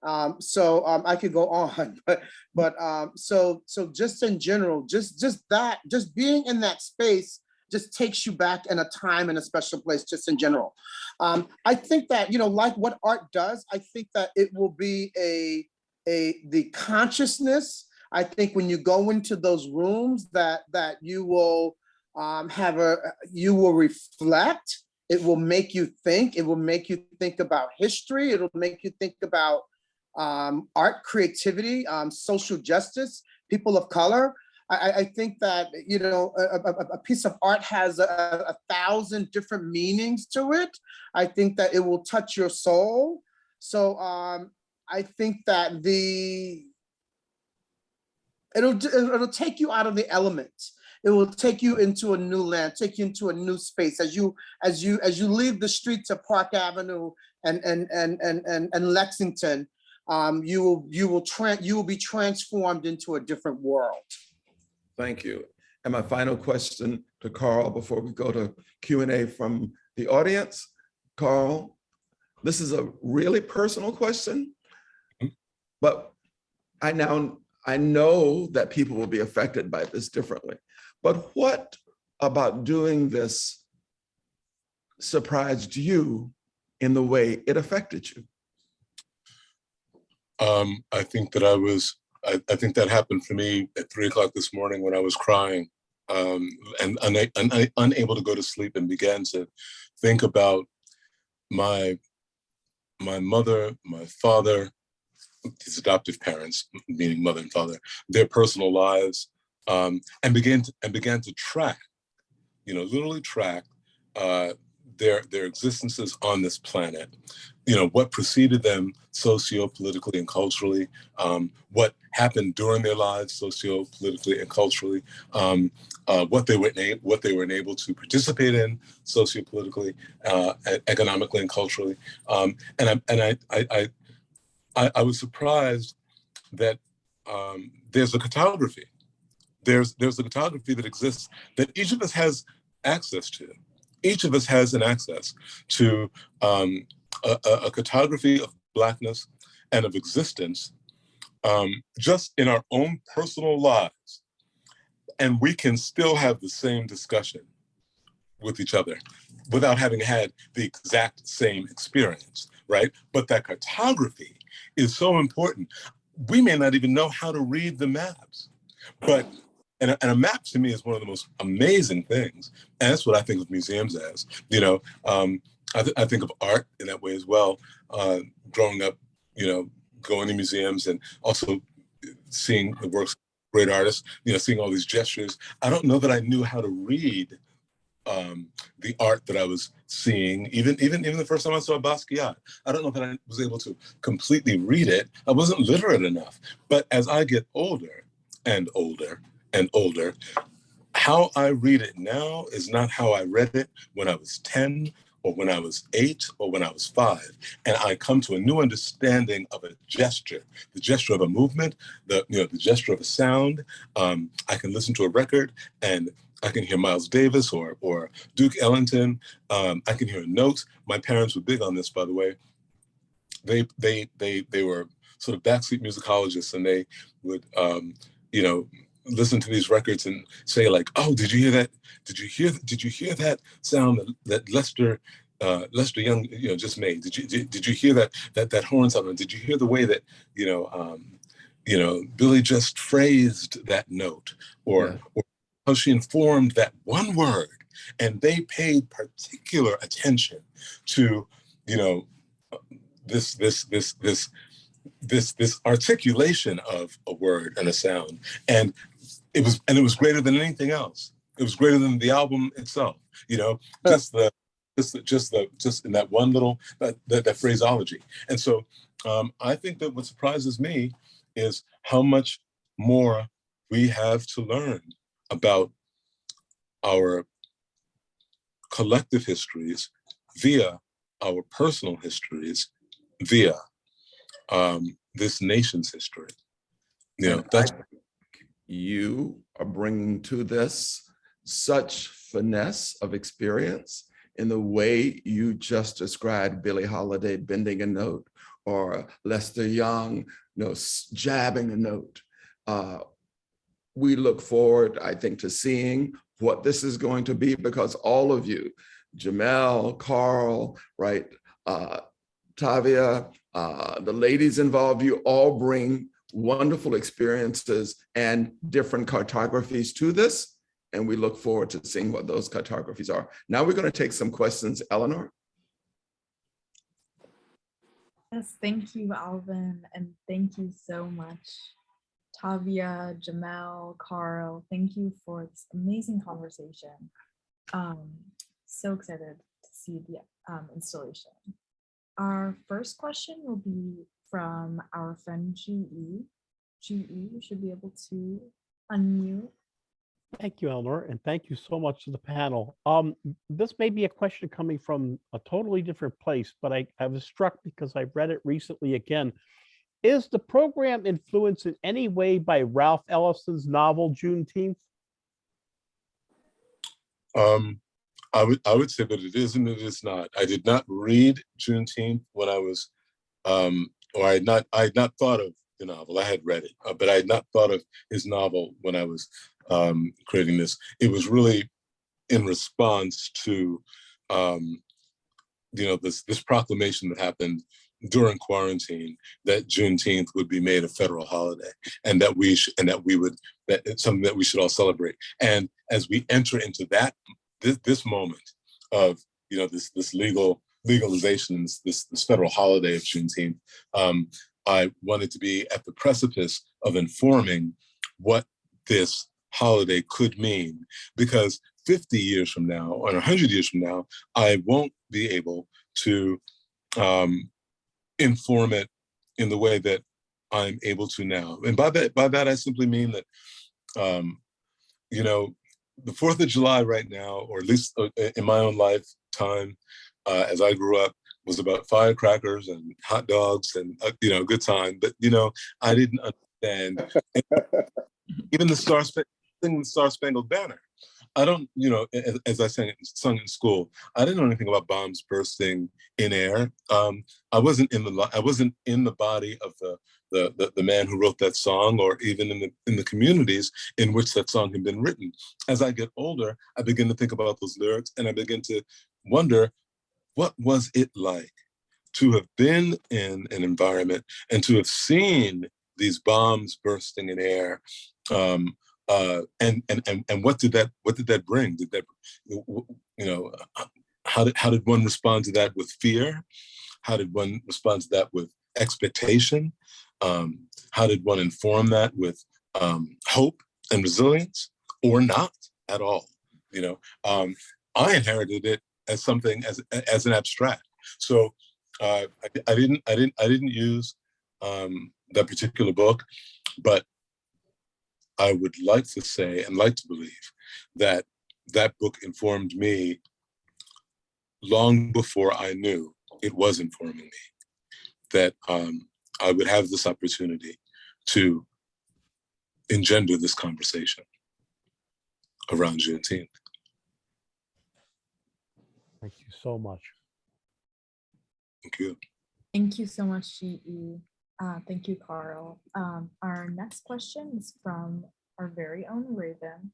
I could go on, but so just in general, just being in that space just takes you back in a time and a special place, just in general. I think that, you know, like what art does, I think that it will be the consciousness. I think when you go into those rooms that you will you will reflect. It will make you think. It will make you think about history. It'll make you think about art, creativity, social justice, people of color. I think that, you know, a piece of art has 1,000 different meanings to it. I think that it will touch your soul. So I think that it'll take you out of the element. It will take you into a new land, take you into a new space as you leave the streets of Park Avenue and Lexington. You will be transformed into a different world. Thank you. And my final question to Carl before we go to Q&A from the audience. Carl, this is a really personal question, but I know that people will be affected by this differently. But what about doing this surprised you in the way it affected you? I think that I think that happened for me at 3 o'clock this morning when I was crying and unable to go to sleep, and began to think about my mother, my father, his adoptive parents, meaning mother and father, their personal lives, and began to track, you know, literally track their existences on this planet. You know, what preceded them socio-politically and culturally, what happened during their lives socio-politically and culturally, what they were enabled to participate in socio-politically, economically and culturally. And I was surprised that there's a cartography. There's a cartography that exists that each of us has access to. Each of us has an access to a cartography of Blackness and of existence just in our own personal lives. And we can still have the same discussion with each other without having had the exact same experience, right? But that cartography is so important. We may not even know how to read the maps, but and a map to me is one of the most amazing things. And that's what I think of museums as. You know, I think of art in that way as well. Growing up, you know, going to museums and also seeing the works of great artists, you know, seeing all these gestures. I don't know that I knew how to read the art that I was seeing, even the first time I saw Basquiat. I don't know that I was able to completely read it. I wasn't literate enough. But as I get older and older and older, how I read it now is not how I read it when I was 10 or when I was 8 or when I was 5. And I come to a new understanding of a gesture, the gesture of a movement, the gesture of a sound. I can listen to a record and I can hear Miles Davis or Duke Ellington. I can hear a note. My parents were big on this, by the way. They were sort of backseat musicologists, and they would listen to these records and say like, "Oh, did you hear that? Did you hear that sound that Lester Young just made? Did you hear that horn sound? Did you hear the way that Billy just phrased that note, or how she informed that one word?" And they paid particular attention to this articulation of a word and a sound, and it was greater than anything else. It was greater than the album itself. Just in that one little that phraseology. And so I think that what surprises me is how much more we have to learn about our collective histories via our personal histories, via this nation's history. You are bringing to this such finesse of experience in the way you just described Billie Holiday bending a note, or Lester Young, jabbing a note. We look forward, I think, to seeing what this is going to be, because all of you, Jamel, Carl, right, Tavia, the ladies involved, you all bring wonderful experiences and different cartographies to this. And we look forward to seeing what those cartographies are. Now we're going to take some questions. Eleanor? Yes, thank you, Alvin. And thank you so much, Tavia, Jamel, Carl. Thank you for this amazing conversation. So excited to see the installation. Our first question will be from our friend GE. GE, you should be able to unmute. Thank you, Eleanor, and thank you so much to the panel. This may be a question coming from a totally different place, but I was struck because I read it recently again. Is the program influenced in any way by Ralph Ellison's novel Juneteenth? I would say that it is and it is not. I did not read Juneteenth when I was, or I had not thought of the novel. I had read it, but I had not thought of his novel when I was creating this. It was really in response to, this proclamation that happened during quarantine that Juneteenth would be made a federal holiday, and that it's something that we should all celebrate. And as we enter into this moment of this legalization, this federal holiday of Juneteenth, I wanted to be at the precipice of informing what this holiday could mean, because 50 years from now or 100 years from now, I won't be able to inform it in the way that I'm able to now. And by that I simply mean that the 4th of July right now, or at least in my own lifetime, as I grew up, was about firecrackers and hot dogs and good time. But I didn't understand even the Star Spangled Banner. I don't, as I sung in school, I didn't know anything about bombs bursting in air. I wasn't in the body of the man who wrote that song, or even in the communities in which that song had been written. As I get older, I begin to think about those lyrics, and I begin to wonder, what was it like to have been in an environment and to have seen these bombs bursting in air? And what did that bring? Did that, how did one respond to that with fear? How did one respond to that with expectation? How did one inform that with hope and resilience, or not at all? I inherited it as something as an abstract. So I didn't use that particular book, but I would like to say and like to believe that that book informed me long before I knew it was informing me, that I would have this opportunity to engender this conversation around Juneteenth. Thank you so much. Thank you. Thank you so much, GE. Thank you, Carl. Our next question is from our very own Raven.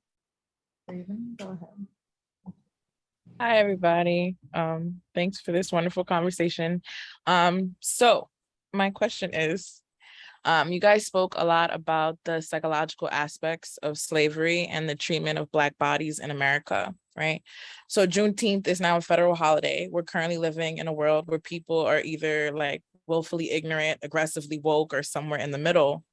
Raven, go ahead. Hi, everybody. Thanks for this wonderful conversation. So my question is, you guys spoke a lot about the psychological aspects of slavery and the treatment of Black bodies in America, right? So Juneteenth is now a federal holiday. We're currently living in a world where people are either like willfully ignorant, aggressively woke, or somewhere in the middle.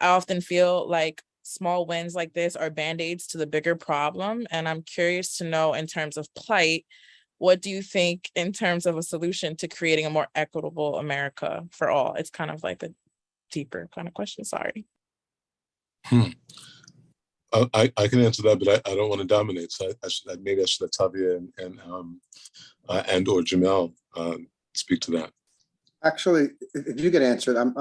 I often feel like small wins like this are band-aids to the bigger problem. And I'm curious to know, in terms of plight, what do you think in terms of a solution to creating a more equitable America for all? It's kind of like a deeper kind of question, sorry. I can answer that, but I don't want to dominate. So maybe I should let Tavia and or Jamel speak to that. Actually, if you could answer it, I'm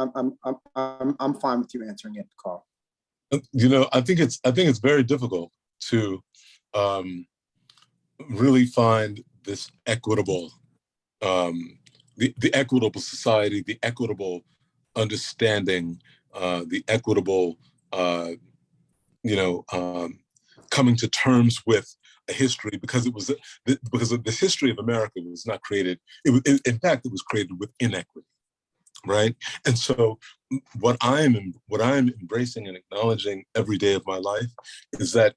fine with you answering it, Carl. You know, I think it's very difficult to really find this equitable, the equitable society, the equitable understanding, the equitable, coming to terms with a history, because the history of America was not created. In fact, it was created with inequity, right? And so, what I'm embracing and acknowledging every day of my life is that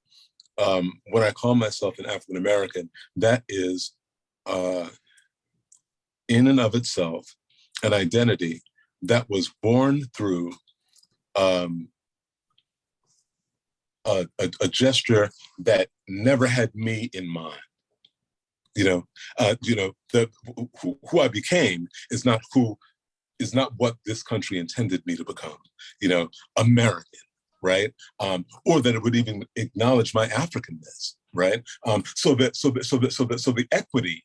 when I call myself an African American, that is, in and of itself, an identity that was born through a gesture that never had me in mind. Who I became is not what this country intended me to become. American, right? Or that it would even acknowledge my Africanness, right? So the equity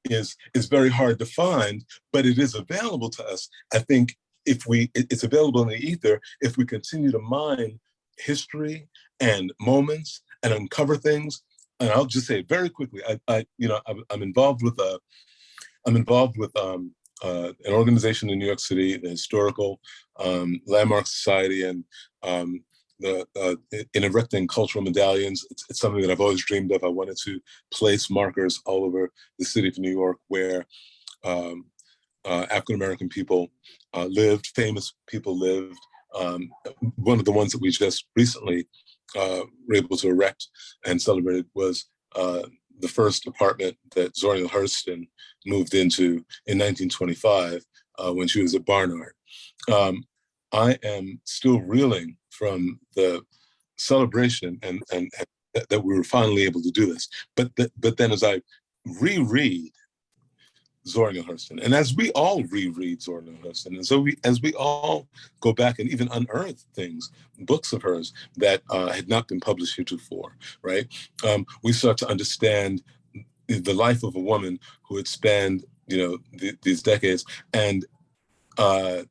is very hard to find, but it is available to us. I think it's available in the ether if we continue to mine history and moments and uncover things. And I'll just say very quickly, I'm involved with an organization in New York City, the Historical Landmark Society, and in erecting cultural medallions. It's something that I've always dreamed of. I wanted to place markers all over the city of New York where African-American people lived, famous people lived. One of the ones that we just recently were able to erect and celebrated was the first apartment that Zora Neale Hurston moved into in 1925 when she was at Barnard. I am still reeling from the celebration and that we were finally able to do this. But then as I reread Zora Neale Hurston, and as we all reread Zora Neale Hurston, and so as we all go back and even unearth things, books of hers that had not been published heretofore, right? We start to understand the life of a woman who had spanned, these decades, and then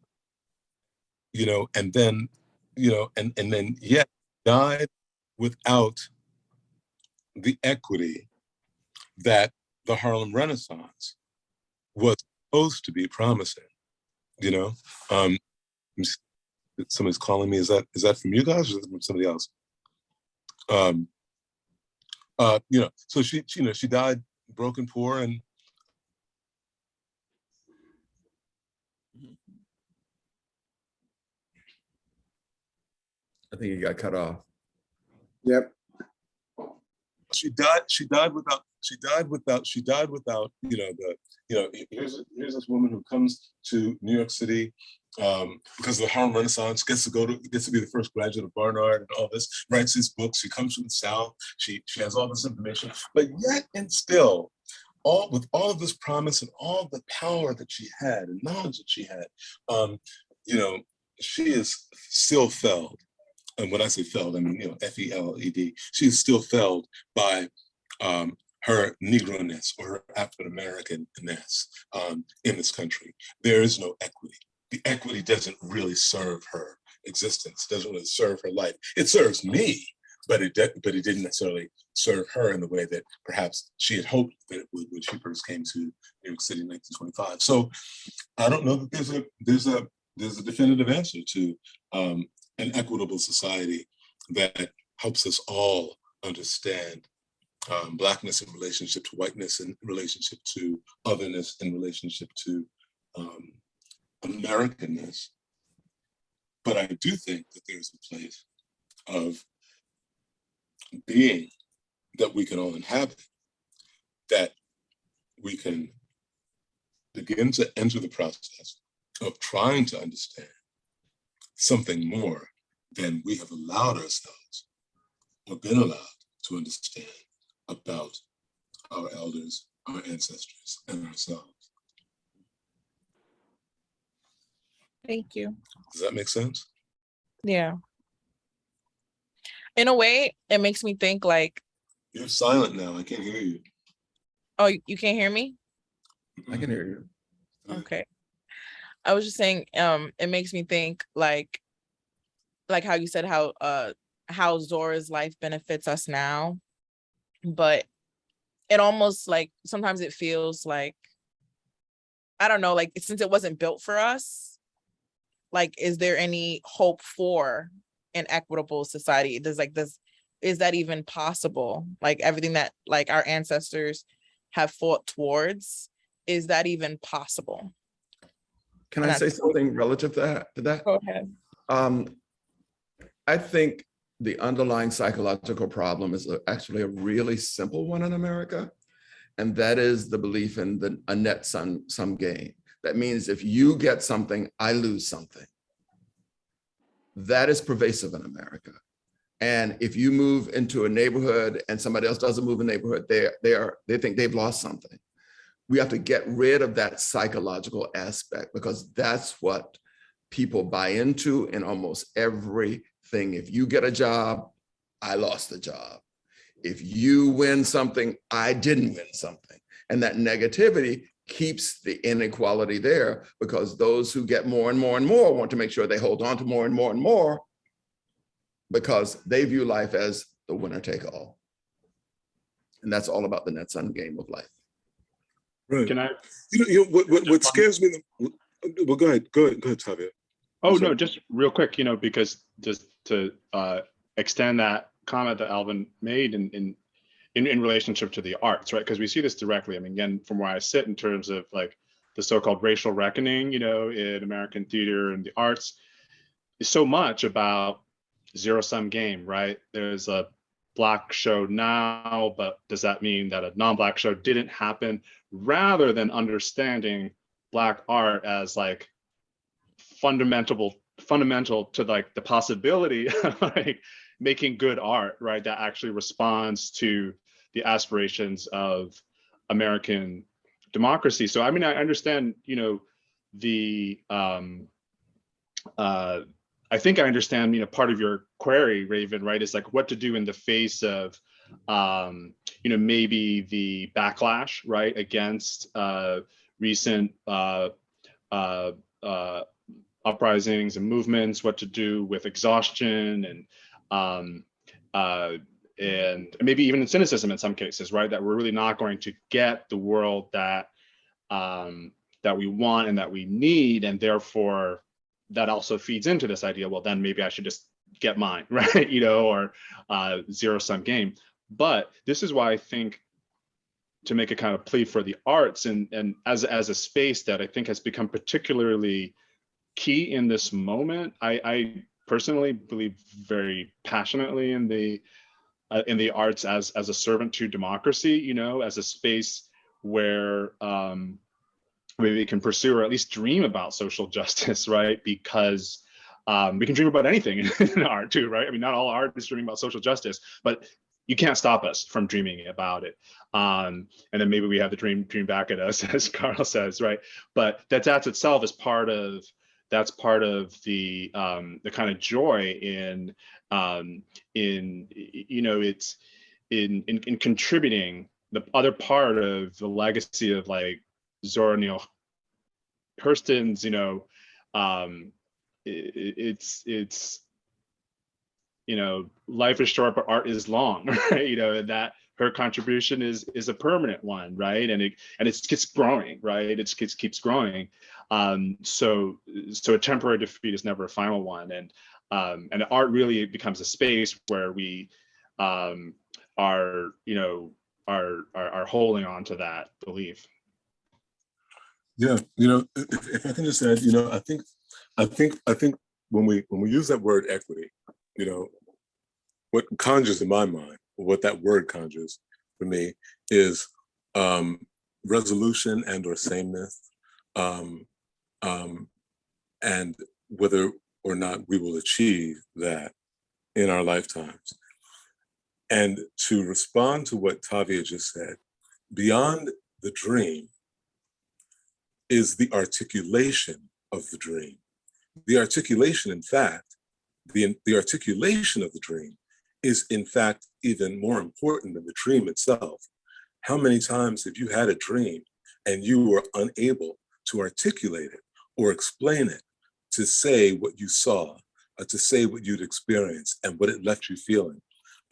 yet died without the equity that the Harlem Renaissance was supposed to be promising. Somebody's calling me. Is that from you guys or is it from somebody else? So she died broken, poor, and I think he got cut off. Yep. She died without, here's this woman who comes to New York City because of the Harlem Renaissance, gets to be the first graduate of Barnard and all this, writes these books. She comes from the South. She has all this information, but yet and still, with all of this promise and all the power that she had and knowledge that she had, you know, she is still felled. And when I say felled, I mean, you know, F-E-L-E-D. She is still felled by her Negro-ness or her African-American-ness in this country. There is no equity. The equity doesn't really serve her existence, doesn't really serve her life. It serves me, but it didn't necessarily serve her in the way that perhaps she had hoped that it would when she first came to New York City in 1925. So I don't know that there's a definitive answer to an equitable society that helps us all understand Blackness in relationship to whiteness, in relationship to otherness, in relationship to Americanness. But I do think that there's a place of being that we can all inhabit, that we can begin to enter the process of trying to understand something more than we have allowed ourselves or been allowed to understand about our elders, our ancestors, and ourselves. Thank you. Does that make sense? Yeah. In a way, it makes me think like, You're silent now. I can't hear you. oh, you can't hear me? I can hear you. Okay. I was just saying, it makes me think like how you said how Zora's life benefits us now, but it almost like sometimes it feels like, I don't know, like since it wasn't built for us, like is there any hope for an equitable society? Is that even possible? Like everything that like our ancestors have fought towards, is that even possible? Can I say something relative to that? Go ahead. I think the underlying psychological problem is actually a really simple one in America, and that is the belief in a net sum game. That means if you get something, I lose something. That is pervasive in America. And if you move into a neighborhood and somebody else doesn't move in the neighborhood, they think they've lost something. We have to get rid of that psychological aspect, because that's what people buy into in almost everything. If you get a job, I lost the job. If you win something, I didn't win something. And that negativity keeps the inequality there, because those who get more and more and more want to make sure they hold on to more and more and more, because they view life as the winner take all. And that's all about the net sum game of life. Right. Can I? What scares me? Well, go ahead, Tavia. Oh no, just real quick, because just to extend that comment that Alvin made in relationship to the arts, right? Because we see this directly. I mean, again, from where I sit in terms of like the so-called racial reckoning, in American theater and the arts, is so much about zero-sum game, right? There's a Black show now, but does that mean that a non-Black show didn't happen? Rather than understanding Black art as like fundamental to like the possibility of like making good art, right? That actually responds to the aspirations of American democracy. So I mean, I understand, I think I understand, part of your query, Raven, right, is like what to do in the face of, maybe the backlash, right, against recent uprisings and movements, what to do with exhaustion and maybe even in cynicism in some cases, right, that we're really not going to get the world that that we want and that we need, and therefore that also feeds into this idea, well, then maybe I should just get mine, right? Or zero-sum game. But this is why I think, to make a kind of plea for the arts and as a space that I think has become particularly key in this moment, I personally believe very passionately in the arts as a servant to democracy, as a space where we can pursue or at least dream about social justice, right? Because we can dream about anything in art too, right? I mean, not all art is dreaming about social justice, but you can't stop us from dreaming about it. And then maybe we have the dream back at us, as Carl says, right? But that itself is part of the kind of joy in you know, it's in contributing the other part of the legacy of like Zora Neale Hurston's, you know, it's you know, life is short but art is long, right? You know, and that her contribution is a permanent one, right? And it keeps growing, right? It keeps growing. So a temporary defeat is never a final one, and art really becomes a space where we are, you know, are holding on to that belief. Yeah, you know, if I can just add, you know, I think when we use that word equity, you know, what conjures in my mind, or what that word conjures for me, is resolution and or sameness, and whether or not we will achieve that in our lifetimes. And to respond to what Tavia just said, beyond the dream is the articulation of the dream. The articulation, in fact, the articulation of the dream is in fact even more important than the dream itself. How many times have you had a dream and you were unable to articulate it or explain it, to say what you saw, to say what you'd experienced and what it left you feeling?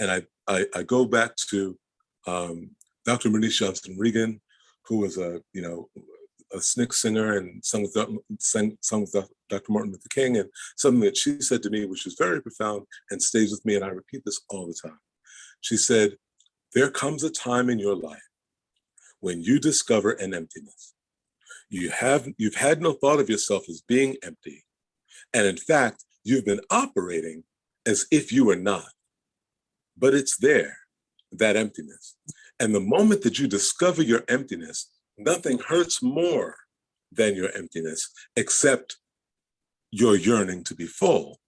And I go back to Dr. Bernice Johnson Regan, who was a SNCC singer and sung with Dr. Martin Luther King, and something that she said to me, which was very profound and stays with me, and I repeat this all the time. She said, there comes a time in your life when you discover an emptiness. You've had no thought of yourself as being empty. And in fact, you've been operating as if you were not. But it's there, that emptiness. And the moment that you discover your emptiness, nothing hurts more than your emptiness, except your yearning to be full.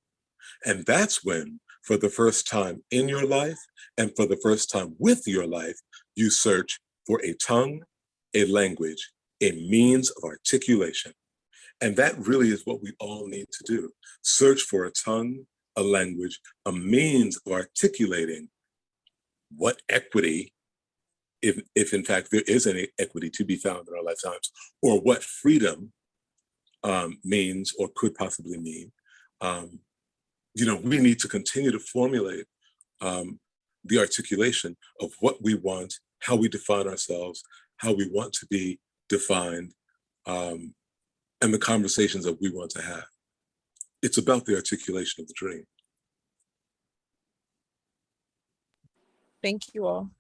And that's when, for the first time in your life, and for the first time with your life, you search for a tongue, a language, a means of articulation. And that really is what we all need to do. Search for a tongue, a language, a means of articulating what equity, if in fact there is any equity to be found in our lifetimes, or what freedom means or could possibly mean. We need to continue to formulate the articulation of what we want, how we define ourselves, how we want to be defined, and the conversations that we want to have. It's about the articulation of the dream. Thank you all.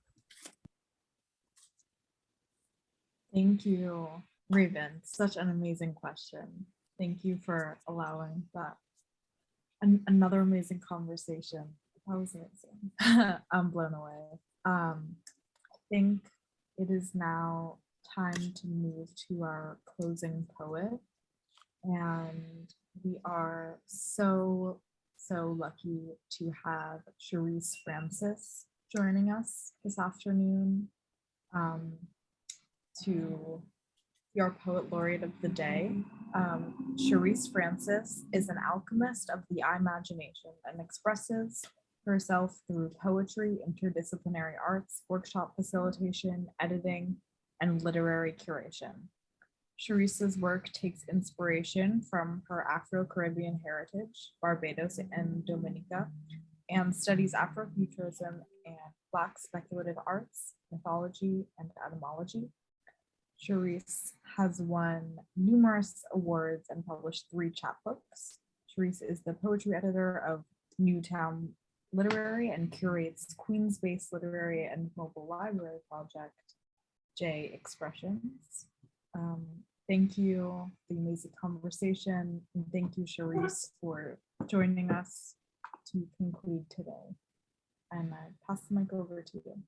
Thank you, Raven. Such an amazing question. Thank you for allowing that. Another amazing conversation. That was amazing. I'm blown away. I think it is now time to move to our closing poet. And we are so lucky to have Sherese Francis joining us this afternoon to be our Poet Laureate of the day. Sherese Francis is an alchemist of the imagination and expresses herself through poetry, interdisciplinary arts, workshop facilitation, editing, and literary curation. Sherese's work takes inspiration from her Afro-Caribbean heritage, Barbados and Dominica, and studies Afrofuturism and Black speculative arts, mythology, and etymology. Sherese has won numerous awards and published 3 chapbooks. Sherese is the poetry editor of Newtown Literary and curates Queens-based literary and mobile library project, J Expressions. Thank you for the amazing conversation, and thank you, Sherese, for joining us to conclude today. And I pass the mic over to you.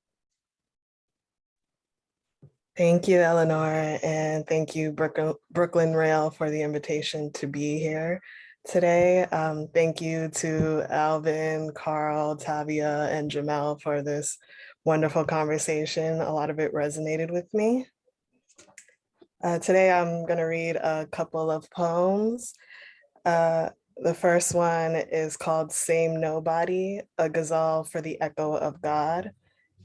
Thank you, Eleanor, and thank you, Brooklyn Rail, for the invitation to be here today. Thank you to Alvin, Carl, Tavia, and Jamel for this wonderful conversation. A lot of it resonated with me. Today, I'm going to read a couple of poems. The first one is called Same Nobody, a ghazal for the echo of God.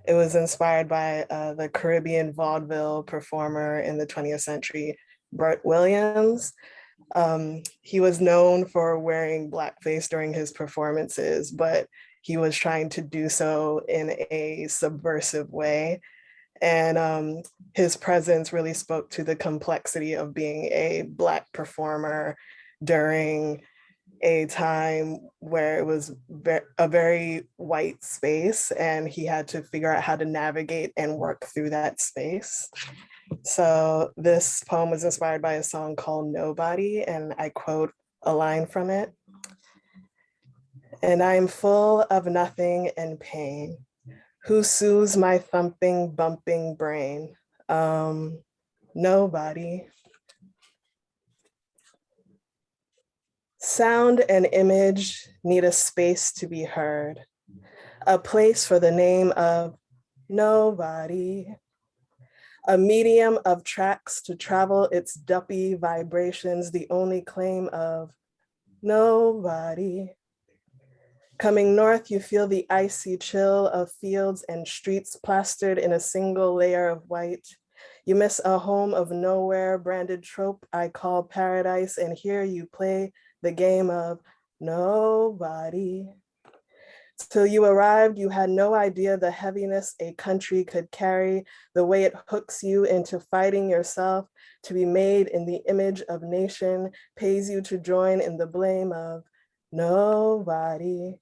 It was inspired by the Caribbean vaudeville performer in the 20th century, Bert Williams. He was known for wearing blackface during his performances, but he was trying to do so in a subversive way. And his presence really spoke to the complexity of being a Black performer during a time where it was a very white space, and he had to figure out how to navigate and work through that space. So this poem was inspired by a song called Nobody, and I quote a line from it. "And I am full of nothing and pain. Who soothes my thumping, bumping brain? Nobody. Sound and image need a space to be heard, a place for the name of nobody, a medium of tracks to travel its duppy vibrations, the only claim of nobody. Coming north, you feel the icy chill of fields and streets plastered in a single layer of white. You miss a home of nowhere branded trope I call paradise, and here you play the game of nobody. Till you arrived, you had no idea the heaviness a country could carry, the way it hooks you into fighting yourself to be made in the image of nation, pays you to join in the blame of nobody.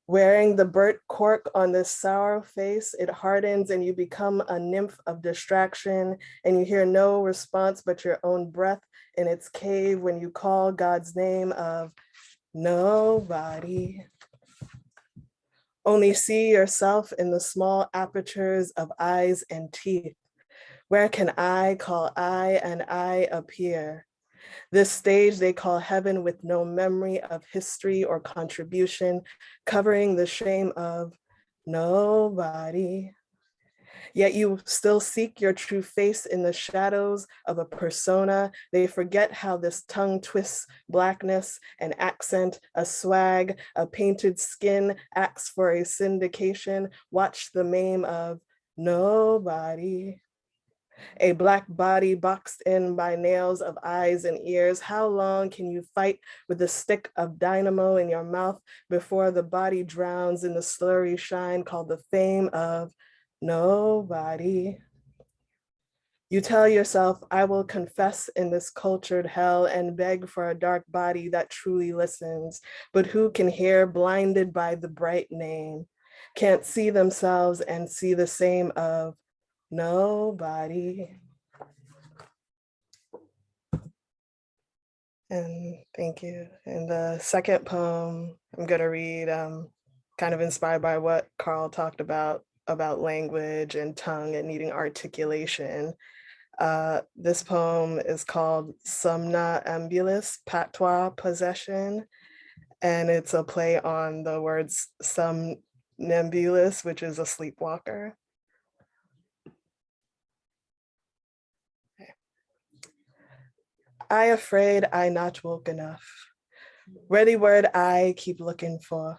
Wearing the burnt cork on this sour face, it hardens and you become a nymph of distraction, and you hear no response but your own breath in its cave when you call God's name of nobody. Only see yourself in the small apertures of eyes and teeth. Where can I call I and I appear? This stage they call heaven, with no memory of history or contribution, covering the shame of nobody. Yet you still seek your true face in the shadows of a persona. They forget how this tongue twists blackness, an accent, a swag, a painted skin acts for a syndication. Watch the meme of nobody. A Black body boxed in by nails of eyes and ears. How long can you fight with the stick of dynamo in your mouth before the body drowns in the slurry shine called the fame of nobody? You tell yourself, I will confess in this cultured hell and beg for a dark body that truly listens. But who can hear, blinded by the bright name, can't see themselves and see the same of nobody. And thank you. And the second poem I'm going to read, kind of inspired by what Carl talked about language and tongue and needing articulation. This poem is called Somnambulous, Patois Possession. And it's a play on the words somnambulous, which is a sleepwalker. I afraid I not woke enough. Ready word I keep looking for.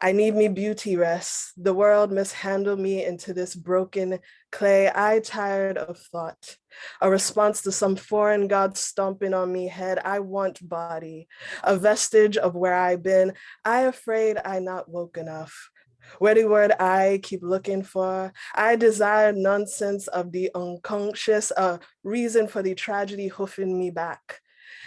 I need me beauty rest. The world mishandled me into this broken clay. I tired of thought. A response to some foreign god stomping on me head. I want body, a vestige of where I've been. I afraid I not woke enough. Ready word I keep looking for. I desire nonsense of the unconscious, a reason for the tragedy hoofing me back.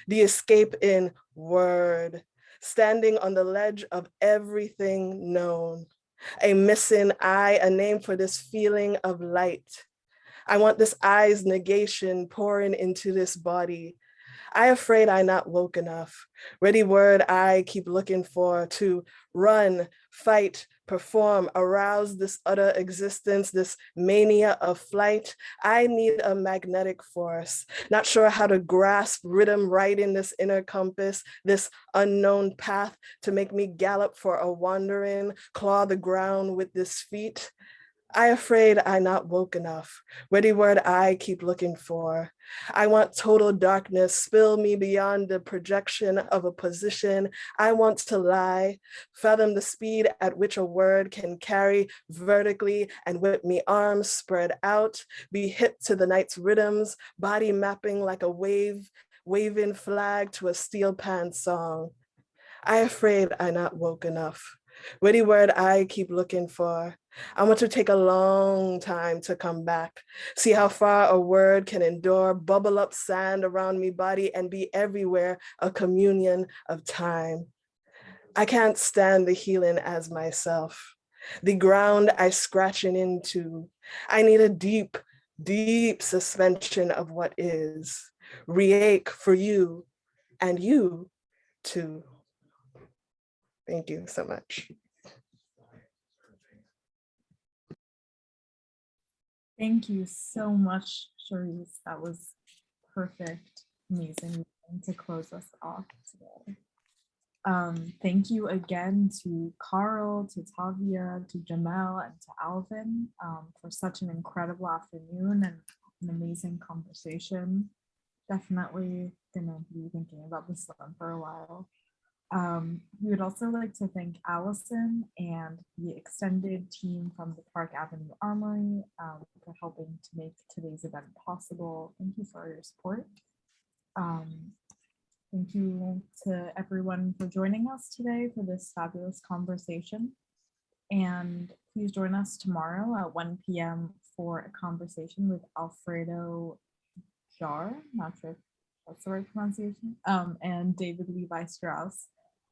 The escape in word, standing on the ledge of everything known. A missing I, a name for this feeling of light. I want this I's negation pouring into this body. I afraid I not woke enough. Ready word I keep looking for to run, fight, perform, arouse this utter existence, this mania of flight. I need a magnetic force, not sure how to grasp rhythm right in this inner compass, this unknown path to make me gallop for a wandering, claw the ground with this feet. I afraid I not woke enough. Ready word I keep looking for. I want total darkness, spill me beyond the projection of a position. I want to lie, fathom the speed at which a word can carry vertically and with me arms spread out, be hip to the night's rhythms, body mapping like a waving flag to a steel pan song. I afraid I not woke enough. Ready word I keep looking for. I want to take a long time to come back, see how far a word can endure, bubble up sand around me body and be everywhere, a communion of time. I can't stand the healing as myself, the ground I scratching into. I need a deep, deep suspension of what is. Reache for you and you too. Thank you so much. Thank you so much, Sherese. That was perfect, amazing to close us off today. Thank you again to Carl, to Tavia, to Jamel, and to Alvin for such an incredible afternoon and an amazing conversation. Definitely gonna be thinking about this one for a while. We would also like to thank Ellison and the extended team from the Park Avenue Armory for helping to make today's event possible. Thank you for your support. Thank you to everyone for joining us today for this fabulous conversation. And please join us tomorrow at 1 p.m. for a conversation with Alfredo Jar, not sure if that's the right pronunciation, and David Levi Strauss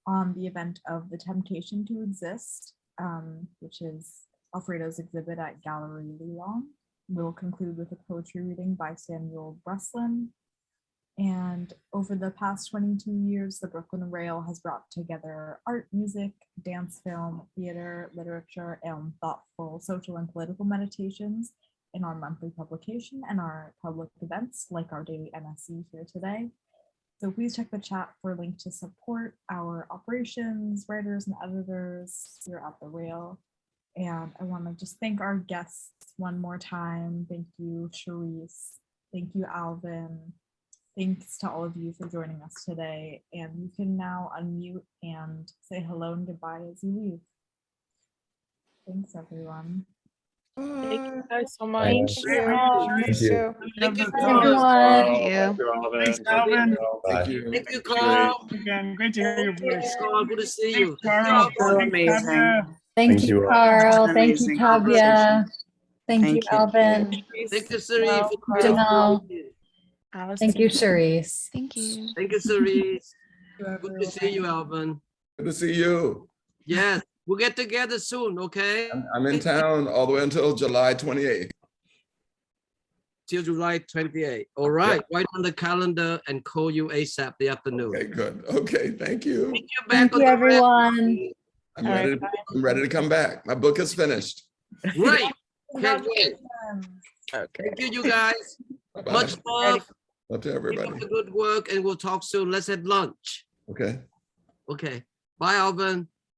on the event of The Temptation to Exist, which is Alfredo's exhibit at Gallery Lelong. We'll conclude with a poetry reading by Samuel Breslin. And over the past 22 years, the Brooklyn Rail has brought together art, music, dance, film, theater, literature, and thoughtful social and political meditations in our monthly publication and our public events like our daily NSE here today. So please check the chat for a link to support our operations, writers, and editors here at the Rail. And I want to just thank our guests one more time. Thank you, Sherese. Thank you, Alvin. Thanks to all of you for joining us today. And you can now unmute and say hello and goodbye as you leave. Thanks, everyone. Thank you guys so much. Thank you. Thank you. Thank you, everyone. Thank you, Alvin. Thanks, Alvin. Thank you. Thank you, Carl. Again, great to hear your voice. Carl, good to see you. Carl. So Thanks, amazing. Tavia. Thank you, Carl. Thank you, Amazing Tavia. Thank you, Thank you. Alvin. Thank you, Sheree. Jamal. Allison. Thank you, Sherese. Thank you. Thank you, Sheree. Good to see you, Alvin. Good to see you. Yes, we'll get together soon, okay? I'm in town all the way until July 28th. Till July 28th. All right, write on the calendar and call you ASAP the afternoon. Okay, good. Okay, thank you. Thank you, Thank you, everyone. I'm ready to come back. My book is finished. Great. Can't wait. Okay. Thank you, you guys. Bye-bye. Much love. Love to Keep everybody. up the good work and we'll talk soon. Let's have lunch. Okay. Okay. Bye, Alvin.